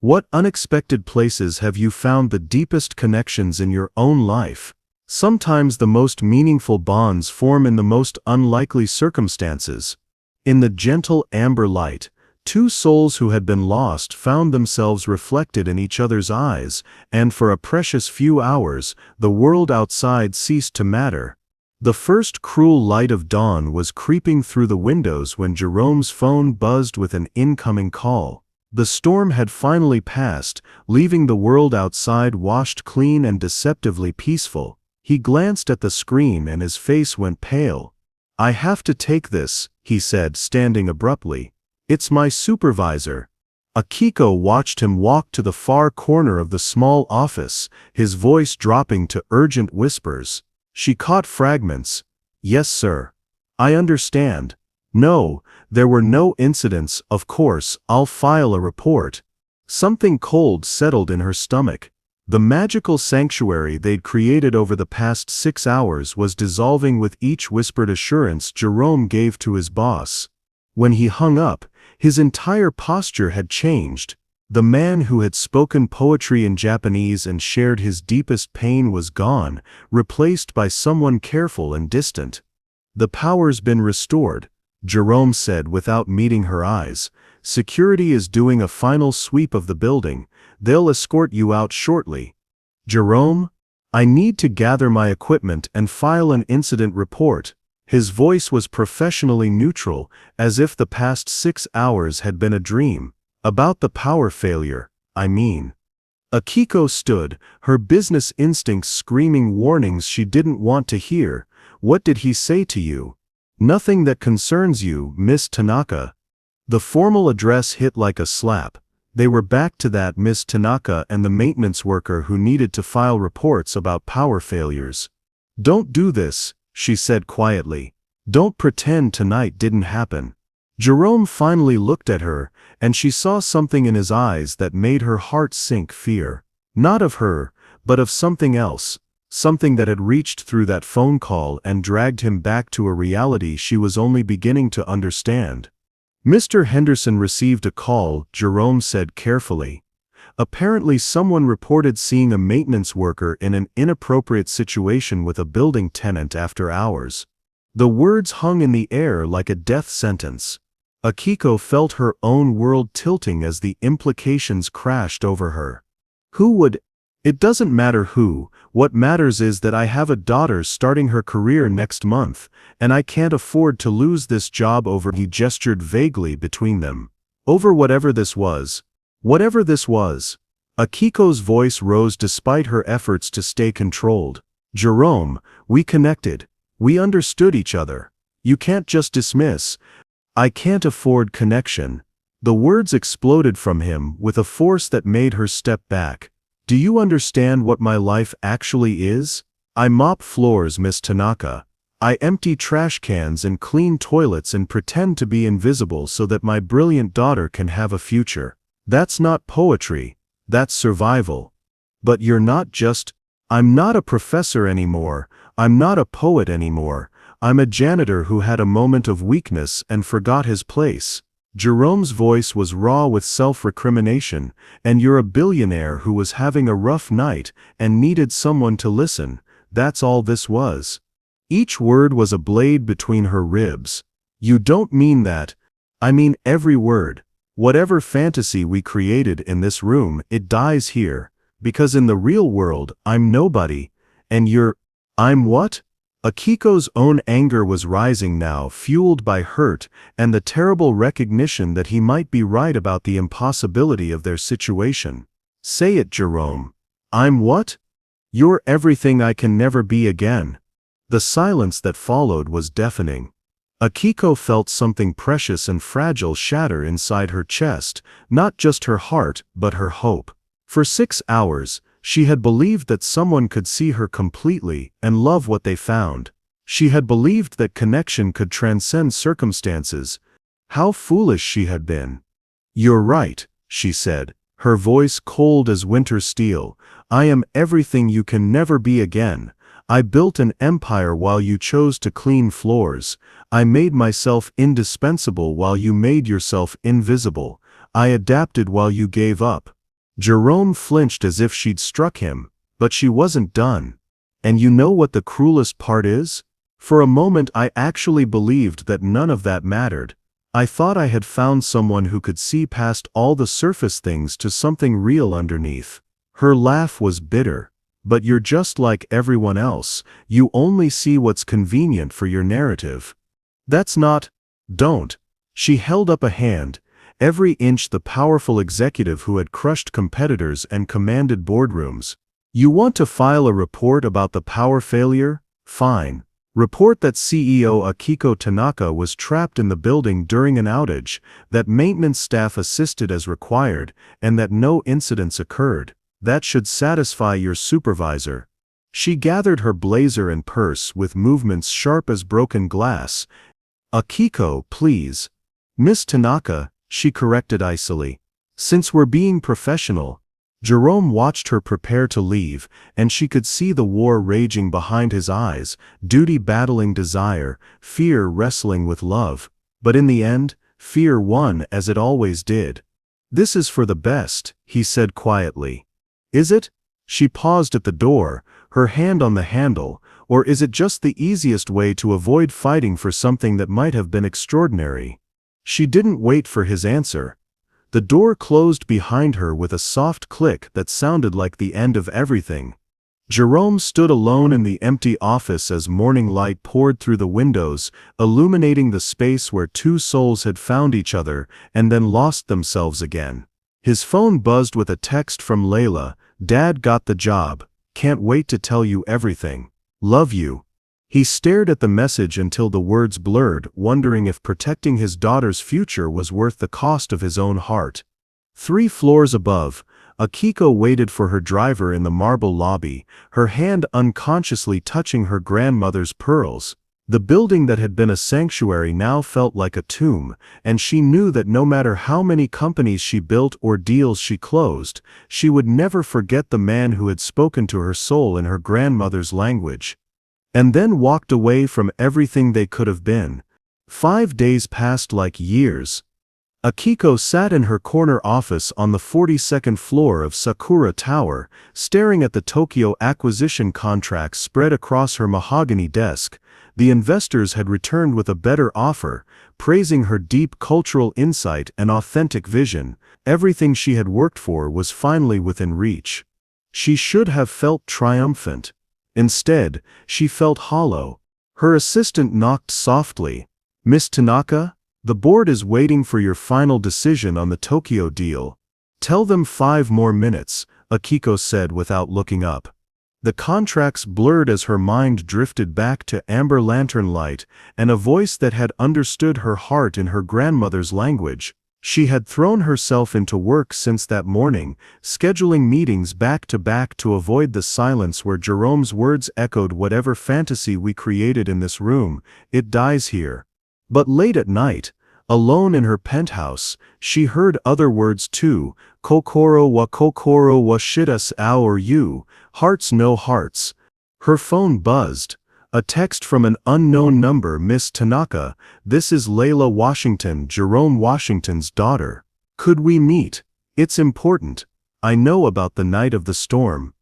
A: What unexpected places have you found the deepest connections in your own life? Sometimes the most meaningful bonds form in the most unlikely circumstances. In the gentle amber light, two souls who had been lost found themselves reflected in each other's eyes, and for a precious few hours, the world outside ceased to matter. The first cruel light of dawn was creeping through the windows when Jerome's phone buzzed with an incoming call. The storm had finally passed, leaving the world outside washed clean and deceptively peaceful. He glanced at the screen and his face went pale. I have to take this, he said, standing abruptly. It's my supervisor. Akiko watched him walk to the far corner of the small office, his voice dropping to urgent whispers. She caught fragments. Yes, sir. I understand. No, there were no incidents, of course, I'll file a report. Something cold settled in her stomach. The magical sanctuary they'd created over the past 6 hours was dissolving with each whispered assurance Jerome gave to his boss. When he hung up, his entire posture had changed. The man who had spoken poetry in Japanese and shared his deepest pain was gone, replaced by someone careful and distant. The power's been restored, Jerome said without meeting her eyes. Security is doing a final sweep of the building. They'll escort you out shortly. Jerome? I need to gather my equipment and file an incident report. His voice was professionally neutral, as if the past 6 hours had been a dream. About the power failure, I mean. Akiko stood, her business instincts screaming warnings she didn't want to hear. What did he say to you? Nothing that concerns you, Miss Tanaka. The formal address hit like a slap. They were back to that Miss Tanaka and the maintenance worker who needed to file reports about power failures. Don't do this, she said quietly. Don't pretend tonight didn't happen. Jerome finally looked at her, and she saw something in his eyes that made her heart sink. Fear. Not of her, but of something else. Something that had reached through that phone call and dragged him back to a reality she was only beginning to understand. Mr. Henderson received a call, Jerome said carefully. Apparently someone reported seeing a maintenance worker in an inappropriate situation with a building tenant after hours. The words hung in the air like a death sentence. Akiko felt her own world tilting as the implications crashed over her. Who would It doesn't matter who, what matters is that I have a daughter starting her career next month, and I can't afford to lose this job over. He gestured vaguely between them. Over whatever this was. Whatever this was. Akiko's voice rose despite her efforts to stay controlled. Jerome, we connected. We understood each other. You can't just dismiss. I can't afford connection. The words exploded from him with a force that made her step back. Do you understand what my life actually is? I mop floors, Miss Tanaka. I empty trash cans and clean toilets and pretend to be invisible so that my brilliant daughter can have a future. That's not poetry. That's survival. But you're not just. I'm not a professor anymore. I'm not a poet anymore. I'm a janitor who had a moment of weakness and forgot his place. Jerome's voice was raw with self-recrimination, and you're a billionaire who was having a rough night and needed someone to listen. That's all this was. Each word was a blade between her ribs. You don't mean that. I mean every word. Whatever fantasy we created in this room, it dies here, because in the real world, I'm nobody, and I'm what? Akiko's own anger was rising now, fueled by hurt and the terrible recognition that he might be right about the impossibility of their situation. Say it, Jerome. I'm what? You're everything I can never be again. The silence that followed was deafening. Akiko felt something precious and fragile shatter inside her chest, not just her heart, but her hope. For 6 hours, she had believed that someone could see her completely and love what they found. She had believed that connection could transcend circumstances. How foolish she had been. You're right, she said, her voice cold as winter steel. I am everything you can never be again. I built an empire while you chose to clean floors. I made myself indispensable while you made yourself invisible. I adapted while you gave up. Jerome flinched as if she'd struck him, but she wasn't done. And you know what the cruelest part is? For a moment I actually believed that none of that mattered. I thought I had found someone who could see past all the surface things to something real underneath. Her laugh was bitter. But you're just like everyone else. You only see what's convenient for your narrative. That's not. Don't. She held up a hand. Every inch the powerful executive who had crushed competitors and commanded boardrooms. You want to file a report about the power failure? Fine. Report that CEO Akiko Tanaka was trapped in the building during an outage, that maintenance staff assisted as required, and that no incidents occurred. That should satisfy your supervisor. She gathered her blazer and purse with movements sharp as broken glass. Akiko, please. Miss Tanaka, she corrected icily. Since we're being professional. Jerome watched her prepare to leave, and she could see the war raging behind his eyes, duty battling desire, fear wrestling with love. But in the end, fear won as it always did. This is for the best, he said quietly. Is it? She paused at the door, her hand on the handle, or is it just the easiest way to avoid fighting for something that might have been extraordinary? She didn't wait for his answer. The door closed behind her with a soft click that sounded like the end of everything. Jerome stood alone in the empty office as morning light poured through the windows, illuminating the space where two souls had found each other and then lost themselves again. His phone buzzed with a text from Layla. Dad got the job. Can't wait to tell you everything. Love you. He stared at the message until the words blurred, wondering if protecting his daughter's future was worth the cost of his own heart. 3 floors above, Akiko waited for her driver in the marble lobby, her hand unconsciously touching her grandmother's pearls. The building that had been a sanctuary now felt like a tomb, and she knew that no matter how many companies she built or deals she closed, she would never forget the man who had spoken to her soul in her grandmother's language. And then walked away from everything they could have been. 5 days passed like years. Akiko sat in her corner office on the 42nd floor of Sakura Tower, staring at the Tokyo acquisition contracts spread across her mahogany desk. The investors had returned with a better offer, praising her deep cultural insight and authentic vision. Everything she had worked for was finally within reach. She should have felt triumphant. Instead, she felt hollow. Her assistant knocked softly. "Miss Tanaka, the board is waiting for your final decision on the Tokyo deal." "Tell them 5 more minutes," Akiko said without looking up. The contracts blurred as her mind drifted back to amber lantern light and a voice that had understood her heart in her grandmother's language. She had thrown herself into work since that morning, scheduling meetings back to back to avoid the silence where Jerome's words echoed, "Whatever fantasy we created in this room, it dies here." But late at night, alone in her penthouse, she heard other words too: kokoro wa shidas ao or you, hearts no hearts. Her phone buzzed. A text from an unknown number. "Miss Tanaka, this is Layla Washington, Jerome Washington's daughter. Could we meet? It's important. I know about the night of the storm."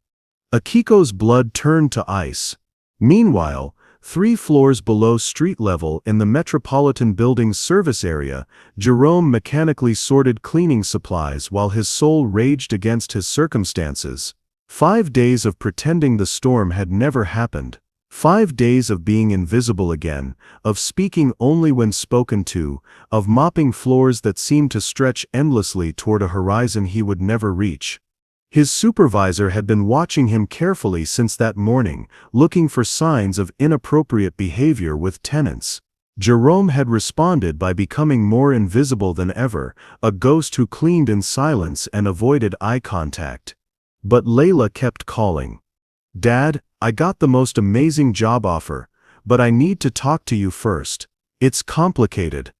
A: Akiko's blood turned to ice. Meanwhile, 3 floors below street level in the Metropolitan Building's service area, Jerome mechanically sorted cleaning supplies while his soul raged against his circumstances. 5 days of pretending the storm had never happened. 5 days of being invisible again, of speaking only when spoken to, of mopping floors that seemed to stretch endlessly toward a horizon he would never reach. His supervisor had been watching him carefully since that morning, looking for signs of inappropriate behavior with tenants. Jerome had responded by becoming more invisible than ever, a ghost who cleaned in silence and avoided eye contact. But Layla kept calling. "Dad, I got the most amazing job offer, but I need to talk to you first. It's complicated."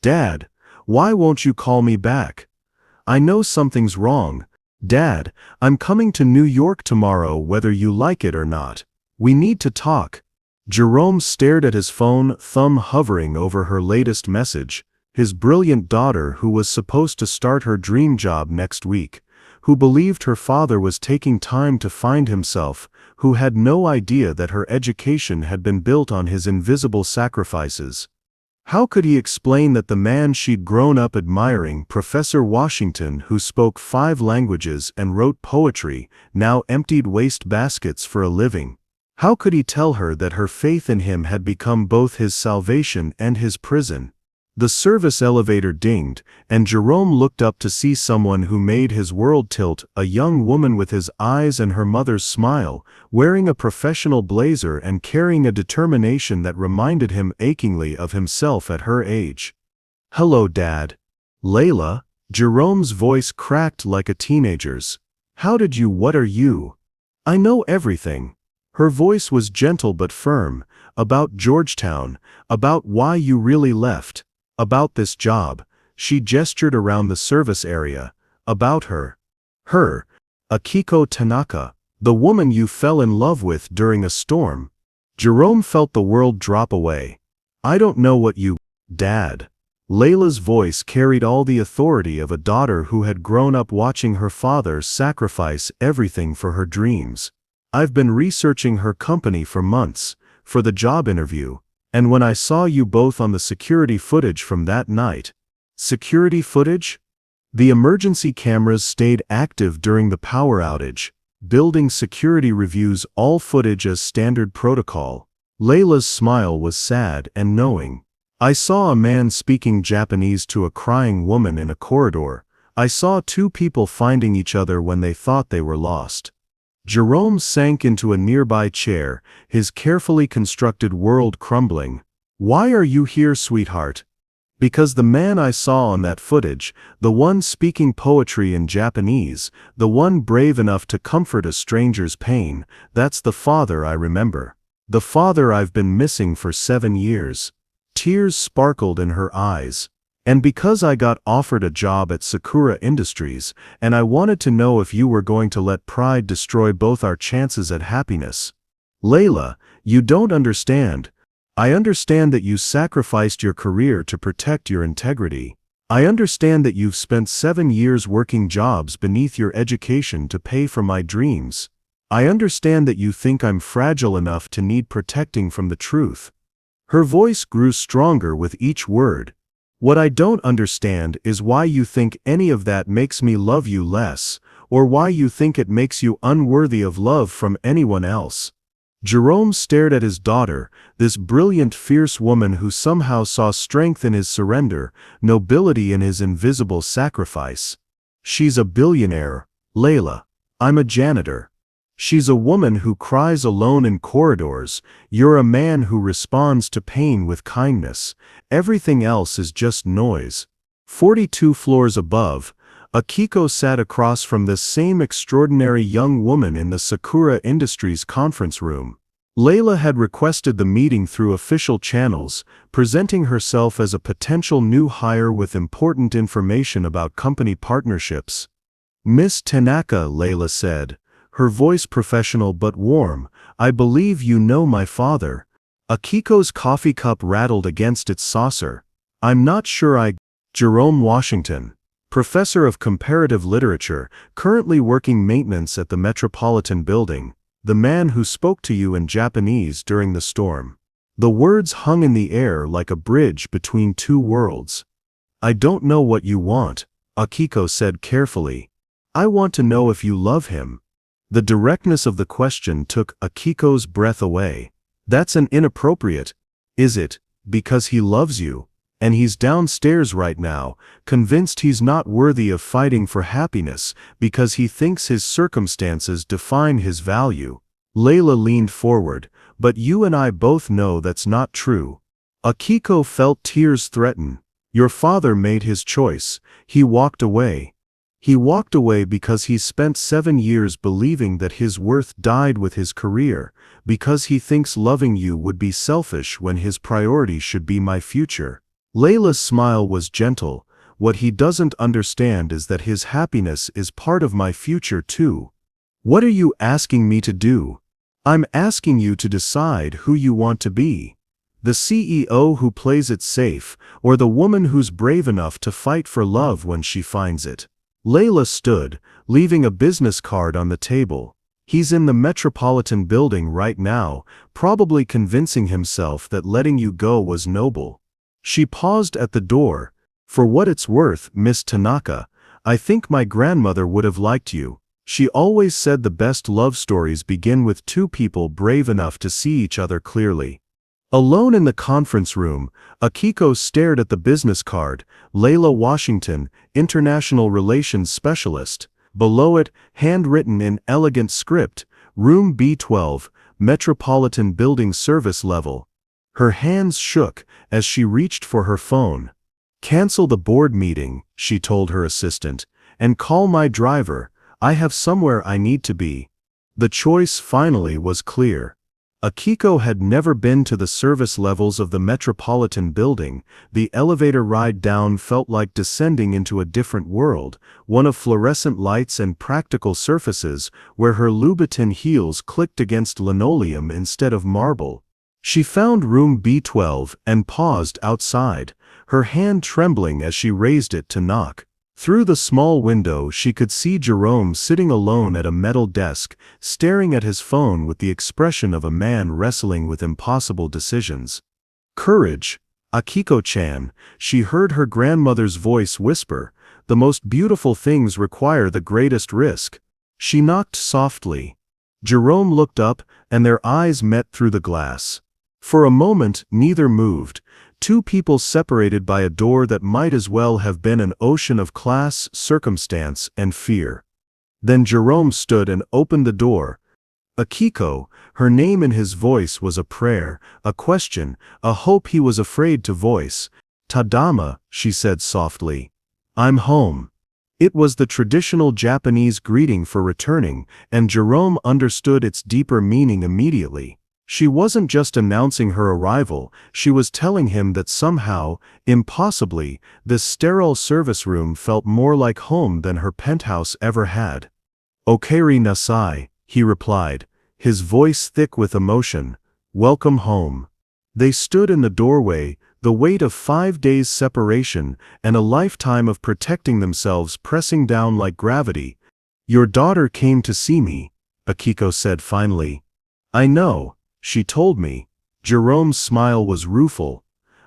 A: "Dad, why won't you call me back?" "I know something's wrong. Dad, I'm coming to New York tomorrow whether you like it or not. We need to talk." Jerome stared at his phone, thumb hovering over her latest message. His brilliant daughter, who was supposed to start her dream job next week, who believed her father was taking time to find himself, who had no idea that her education had been built on his invisible sacrifices. How could he explain that the man she'd grown up admiring, Professor Washington, who spoke 5 languages and wrote poetry, now emptied waste baskets for a living? How could he tell her that her faith in him had become both his salvation and his prison? The service elevator dinged, and Jerome looked up to see someone who made his world tilt, a young woman with his eyes and her mother's smile, wearing a professional blazer and carrying a determination that reminded him achingly of himself at her age. "Hello, Dad." "Layla?" Jerome's voice cracked like a teenager's. What are you?" "I know everything." Her voice was gentle but firm. "About Georgetown, about why you really left. About this job." She gestured around the service area. "About her." "Her? Akiko Tanaka, the woman you fell in love with during a storm." Jerome felt the world drop away. "I don't know what you—" "Dad." Layla's voice carried all the authority of a daughter who had grown up watching her father sacrifice everything for her dreams. "I've been researching her company for months, for the job interview. And when I saw you both on the security footage from that night—" "Security footage?" "The emergency cameras stayed active during the power outage. Building security reviews all footage as standard protocol." Layla's smile was sad and knowing. "I saw a man speaking Japanese to a crying woman in a corridor. I saw 2 people finding each other when they thought they were lost." Jerome sank into a nearby chair, his carefully constructed world crumbling. "Why are you here, sweetheart?" "Because the man I saw on that footage, the one speaking poetry in Japanese, the one brave enough to comfort a stranger's pain, that's the father I remember. The father I've been missing for 7 years." Tears sparkled in her eyes. "And because I got offered a job at Sakura Industries, and I wanted to know if you were going to let pride destroy both our chances at happiness." "Layla, you don't understand. I understand that you sacrificed your career to protect your integrity. I understand that you've spent 7 years working jobs beneath your education to pay for my dreams. I understand that you think I'm fragile enough to need protecting from the truth." Her voice grew stronger with each word. "What I don't understand is why you think any of that makes me love you less, or why you think it makes you unworthy of love from anyone else." Jerome stared at his daughter, this brilliant, fierce woman who somehow saw strength in his surrender, nobility in his invisible sacrifice. "She's a billionaire, Layla. I'm a janitor. She's a woman who cries alone in corridors. You're a man who responds to pain with kindness. Everything else is just noise." 42 floors above, Akiko sat across from this same extraordinary young woman in the Sakura Industries conference room. Layla had requested the meeting through official channels, presenting herself as a potential new hire with important information about company partnerships. "Miss Tanaka," Layla said, her voice professional but warm, "I believe you know my father." Akiko's coffee cup rattled against its saucer. "I'm not sure I—" Jerome Washington, professor of comparative literature, currently working maintenance at the Metropolitan Building, the man who spoke to you in Japanese during the storm. The words hung in the air like a bridge between two worlds. "I don't know what you want," Akiko said carefully. "I want to know if you love him." The directness of the question took Akiko's breath away. "That's an inappropriate. Is it, because he loves you? And he's downstairs right now, convinced he's not worthy of fighting for happiness because he thinks his circumstances define his value." Layla leaned forward, "But you and I both know that's not true." Akiko felt tears threaten. "Your father made his choice. He walked away. He walked away because he spent 7 years believing that his worth died with his career, because he thinks loving you would be selfish when his priority should be my future." Layla's smile was gentle. "What he doesn't understand is that his happiness is part of my future too." "What are you asking me to do?" "I'm asking you to decide who you want to be. The CEO who plays it safe, or the woman who's brave enough to fight for love when she finds it." Layla stood, leaving a business card on the table. "He's in the Metropolitan Building right now, probably convincing himself that letting you go was noble." She paused at the door. "For what it's worth, Miss Tanaka, I think my grandmother would have liked you. She always said the best love stories begin with two people brave enough to see each other clearly." Alone in the conference room, Akiko stared at the business card, Layla Washington, International Relations Specialist. Below it, handwritten in elegant script, Room B12, Metropolitan Building Service Level. Her hands shook as she reached for her phone. "Cancel the board meeting," she told her assistant, "and call my driver. I have somewhere I need to be." The choice finally was clear. Akiko had never been to the service levels of the Metropolitan Building. The elevator ride down felt like descending into a different world, one of fluorescent lights and practical surfaces where her Louboutin heels clicked against linoleum instead of marble. She found room B12 and paused outside, her hand trembling as she raised it to knock. Through the small window she could see Jerome sitting alone at a metal desk, staring at his phone with the expression of a man wrestling with impossible decisions. "Courage, Akiko-chan," she heard her grandmother's voice whisper, "the most beautiful things require the greatest risk." She knocked softly. Jerome looked up, and their eyes met through the glass. For a moment, neither moved. Two people separated by a door that might as well have been an ocean of class, circumstance, and fear. Then Jerome stood and opened the door. Akiko, her name in his voice was a prayer, a question, a hope he was afraid to voice. "Tadama," she said softly. "I'm home." It was the traditional Japanese greeting for returning, and Jerome understood its deeper meaning immediately. She wasn't just announcing her arrival, she was telling him that somehow, impossibly, this sterile service room felt more like home than her penthouse ever had. "Okaeri nasai," he replied, his voice thick with emotion. "Welcome home." They stood in the doorway, the weight of 5 days' separation and a lifetime of protecting themselves pressing down like gravity. "Your daughter came to see me," Akiko said finally. "I know. She told me." Jerome's smile was rueful.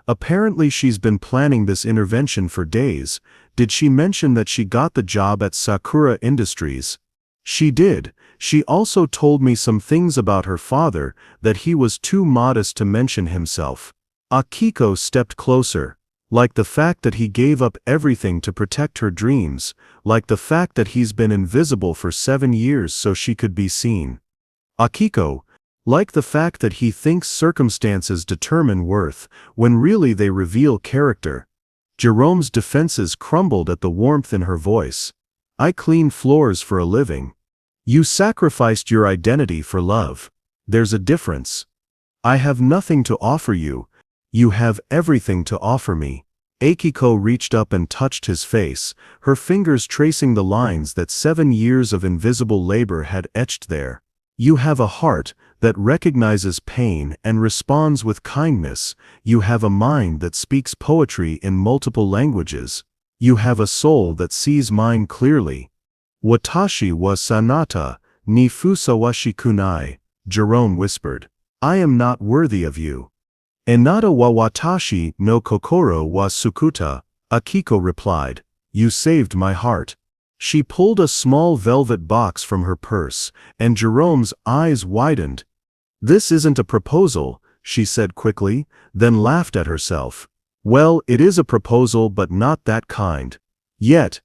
A: Apparently she's been planning this intervention for days. Did she mention that she got the job at Sakura Industries? She did. She also told me some things about her father, that he was too modest to mention himself. Akiko stepped closer. Like the fact that he gave up everything to protect her dreams, like the fact that he's been invisible for 7 years so she could be seen. Akiko, like the fact that he thinks circumstances determine worth, when really they reveal character. Jerome's defenses crumbled at the warmth in her voice. I clean floors for a living. You sacrificed your identity for love. There's a difference. I have nothing to offer you. You have everything to offer me. Akiko reached up and touched his face, her fingers tracing the lines that 7 years of invisible labor had etched there. You have a heart that recognizes pain and responds with kindness. You have a mind that speaks poetry in multiple languages. You have a soul that sees mine clearly. Watashi wa sanata, ni fusawashi kunai, Jerome whispered. I am not worthy of you. Enata wa watashi no kokoro wa sukuta, Akiko replied. You saved my heart. She pulled a small velvet box from her purse, and Jerome's eyes widened. This isn't a proposal, she said quickly, then laughed at herself. Well, it is a proposal, but not that kind. Yet,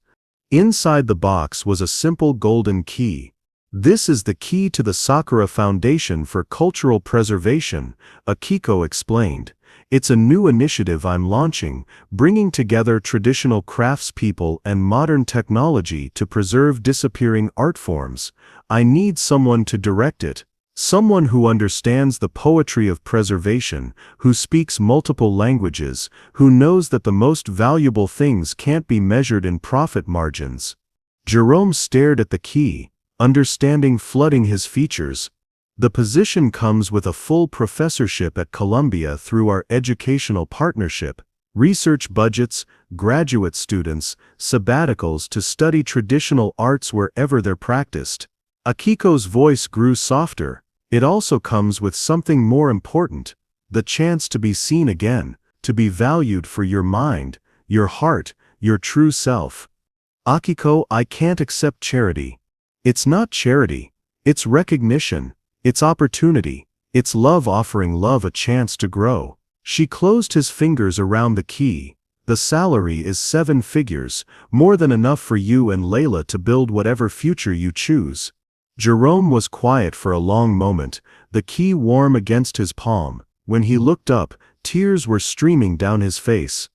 A: inside the box was a simple golden key. This is the key to the Sakura Foundation for Cultural Preservation, Akiko explained. It's a new initiative I'm launching, bringing together traditional craftspeople and modern technology to preserve disappearing art forms. I need someone to direct it. Someone who understands the poetry of preservation, who speaks multiple languages, who knows that the most valuable things can't be measured in profit margins. Jerome stared at the key, understanding flooding his features. The position comes with a full professorship at Columbia through our educational partnership, research budgets, graduate students, sabbaticals to study traditional arts wherever they're practiced. Akiko's voice grew softer. It also comes with something more important, the chance to be seen again, to be valued for your mind, your heart, your true self. Akiko, I can't accept charity. It's not charity. It's recognition. It's opportunity. It's love offering love a chance to grow. She closed his fingers around the key. The salary is 7 figures, more than enough for you and Layla to build whatever future you choose. Jerome was quiet for a long moment, the key warm against his palm. When he looked up, tears were streaming down his face.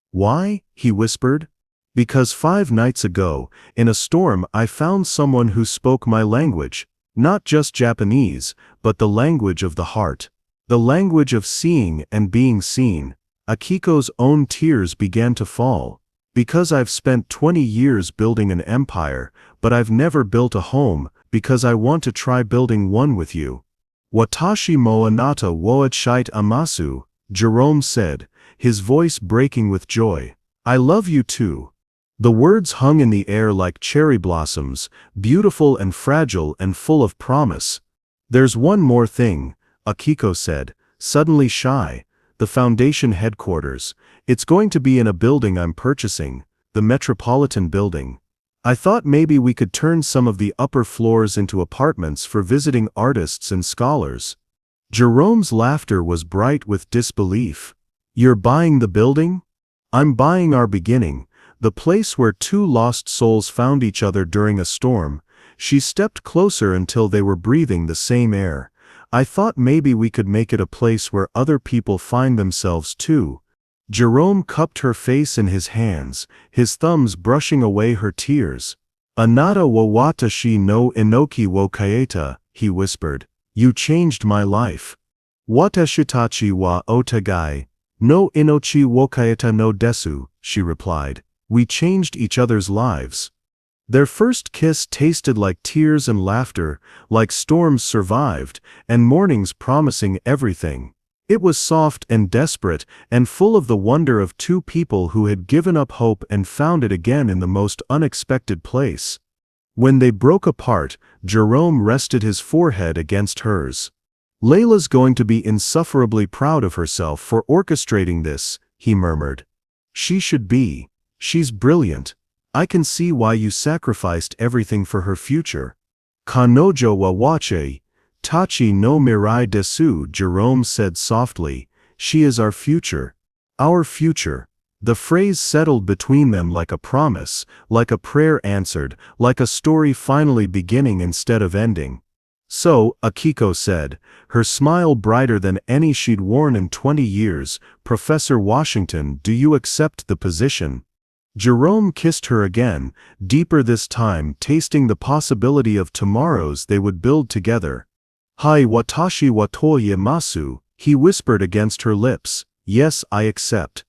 A: Why? He whispered. Because 5 nights ago, in a storm, I found someone who spoke my language. Not just Japanese, but the language of the heart. The language of seeing and being seen. Akiko's own tears began to fall. Because I've spent 20 years building an empire, but I've never built a home, because I want to try building one with you. Watashi mo anata wo achite amasu, Jerome said, his voice breaking with joy. I love you too. The words hung in the air like cherry blossoms, beautiful and fragile and full of promise. There's one more thing, Akiko said, suddenly shy. The foundation headquarters. It's going to be in a building I'm purchasing, the Metropolitan Building. I thought maybe we could turn some of the upper floors into apartments for visiting artists and scholars. Jerome's laughter was bright with disbelief. You're buying the building? I'm buying our beginning. The place where 2 lost souls found each other during a storm. She stepped closer until they were breathing the same air. I thought maybe we could make it a place where other people find themselves too. Jerome cupped her face in his hands, his thumbs brushing away her tears. Anata wa watashi no inoki wo kaeta, he whispered. You changed my life. Watashitachi wa otagai, no inochi wo kaeta no desu, she replied. We changed each other's lives. Their first kiss tasted like tears and laughter, like storms survived, and mornings promising everything. It was soft and desperate, and full of the wonder of 2 people who had given up hope and found it again in the most unexpected place. When they broke apart, Jerome rested his forehead against hers. Layla's going to be insufferably proud of herself for orchestrating this, he murmured. She should be. She's brilliant. I can see why you sacrificed everything for her future. Kanojo wa wache, tachi no mirai desu, Jerome said softly. She is our future. Our future. The phrase settled between them like a promise, like a prayer answered, like a story finally beginning instead of ending. So, Akiko said, her smile brighter than any she'd worn in 20 years, Professor Washington, do you accept the position? Jerome kissed her again, deeper this time, tasting the possibility of tomorrows they would build together. Hai watashi wa toyemasu, he whispered against her lips. Yes, I accept.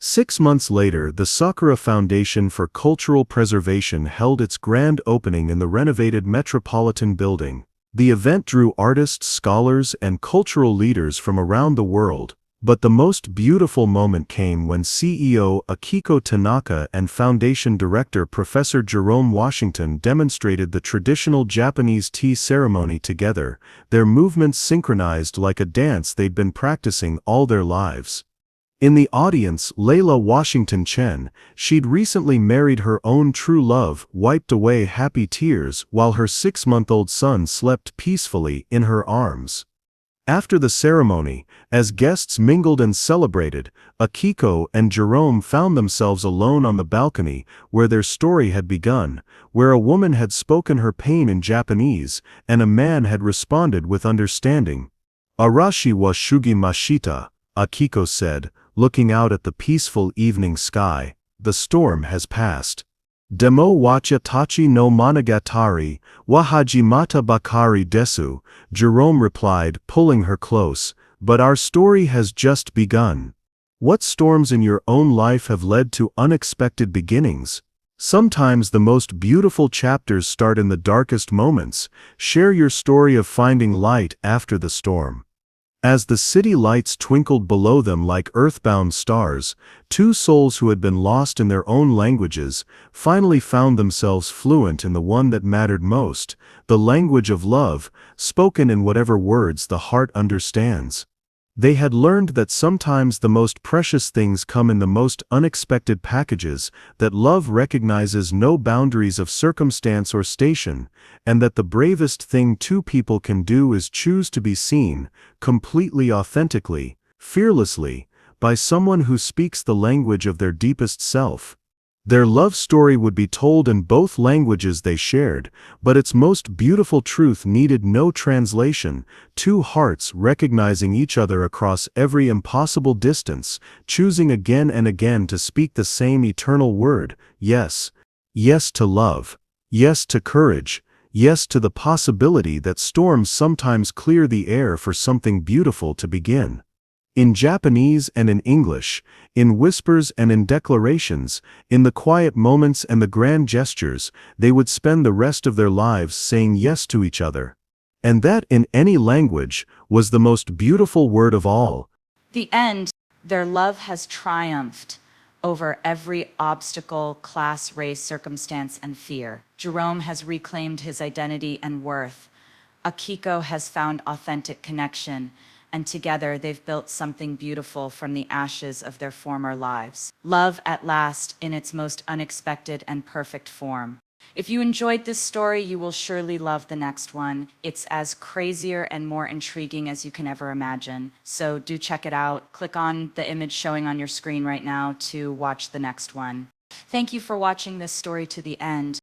A: 6 months later, the Sakura Foundation for Cultural Preservation held its grand opening in the renovated Metropolitan Building. The event drew artists, scholars, and cultural leaders from around the world, but the most beautiful moment came when CEO Akiko Tanaka and Foundation Director Professor Jerome Washington demonstrated the traditional Japanese tea ceremony together, their movements synchronized like a dance they'd been practicing all their lives. In the audience, Layla Washington Chen, she'd recently married her own true love, wiped away happy tears while her 6-month-old son slept peacefully in her arms. After the ceremony, as guests mingled and celebrated, Akiko and Jerome found themselves alone on the balcony where their story had begun, where a woman had spoken her pain in Japanese, and a man had responded with understanding. Arashi wa shugi mashita, Akiko said, looking out at the peaceful evening sky. The storm has passed. Demo wacha tachi no monogatari, wa hajimata bakari desu, Jerome replied, pulling her close, but our story has just begun. What storms in your own life have led to unexpected beginnings? Sometimes the most beautiful chapters start in the darkest moments. Share your story of finding light after the storm. As the city lights twinkled below them like earthbound stars, 2 souls who had been lost in their own languages finally found themselves fluent in the one that mattered most, the language of love, spoken in whatever words the heart understands. They had learned that sometimes the most precious things come in the most unexpected packages, that love recognizes no boundaries of circumstance or station, and that the bravest thing 2 people can do is choose to be seen, completely authentically, fearlessly, by someone who speaks the language of their deepest self. Their love story would be told in both languages they shared, but its most beautiful truth needed no translation, 2 hearts recognizing each other across every impossible distance, choosing again and again to speak the same eternal word, yes. Yes to love. Yes to courage. Yes to the possibility that storms sometimes clear the air for something beautiful to begin. In Japanese and in English, in whispers and in declarations, in the quiet moments and the grand gestures, they would spend the rest of their lives saying yes to each other. And that, in any language, was the most beautiful word of all.
B: The end. Their love has triumphed over every obstacle, class, race, circumstance, and fear. Jerome has reclaimed his identity and worth. Akiko has found authentic connection, and together they've built something beautiful from the ashes of their former lives. Love at last in its most unexpected and perfect form. If you enjoyed this story, you will surely love the next one. It's as crazier and more intriguing as you can ever imagine. So do check it out. Click on the image showing on your screen right now to watch the next one. Thank you for watching this story to the end.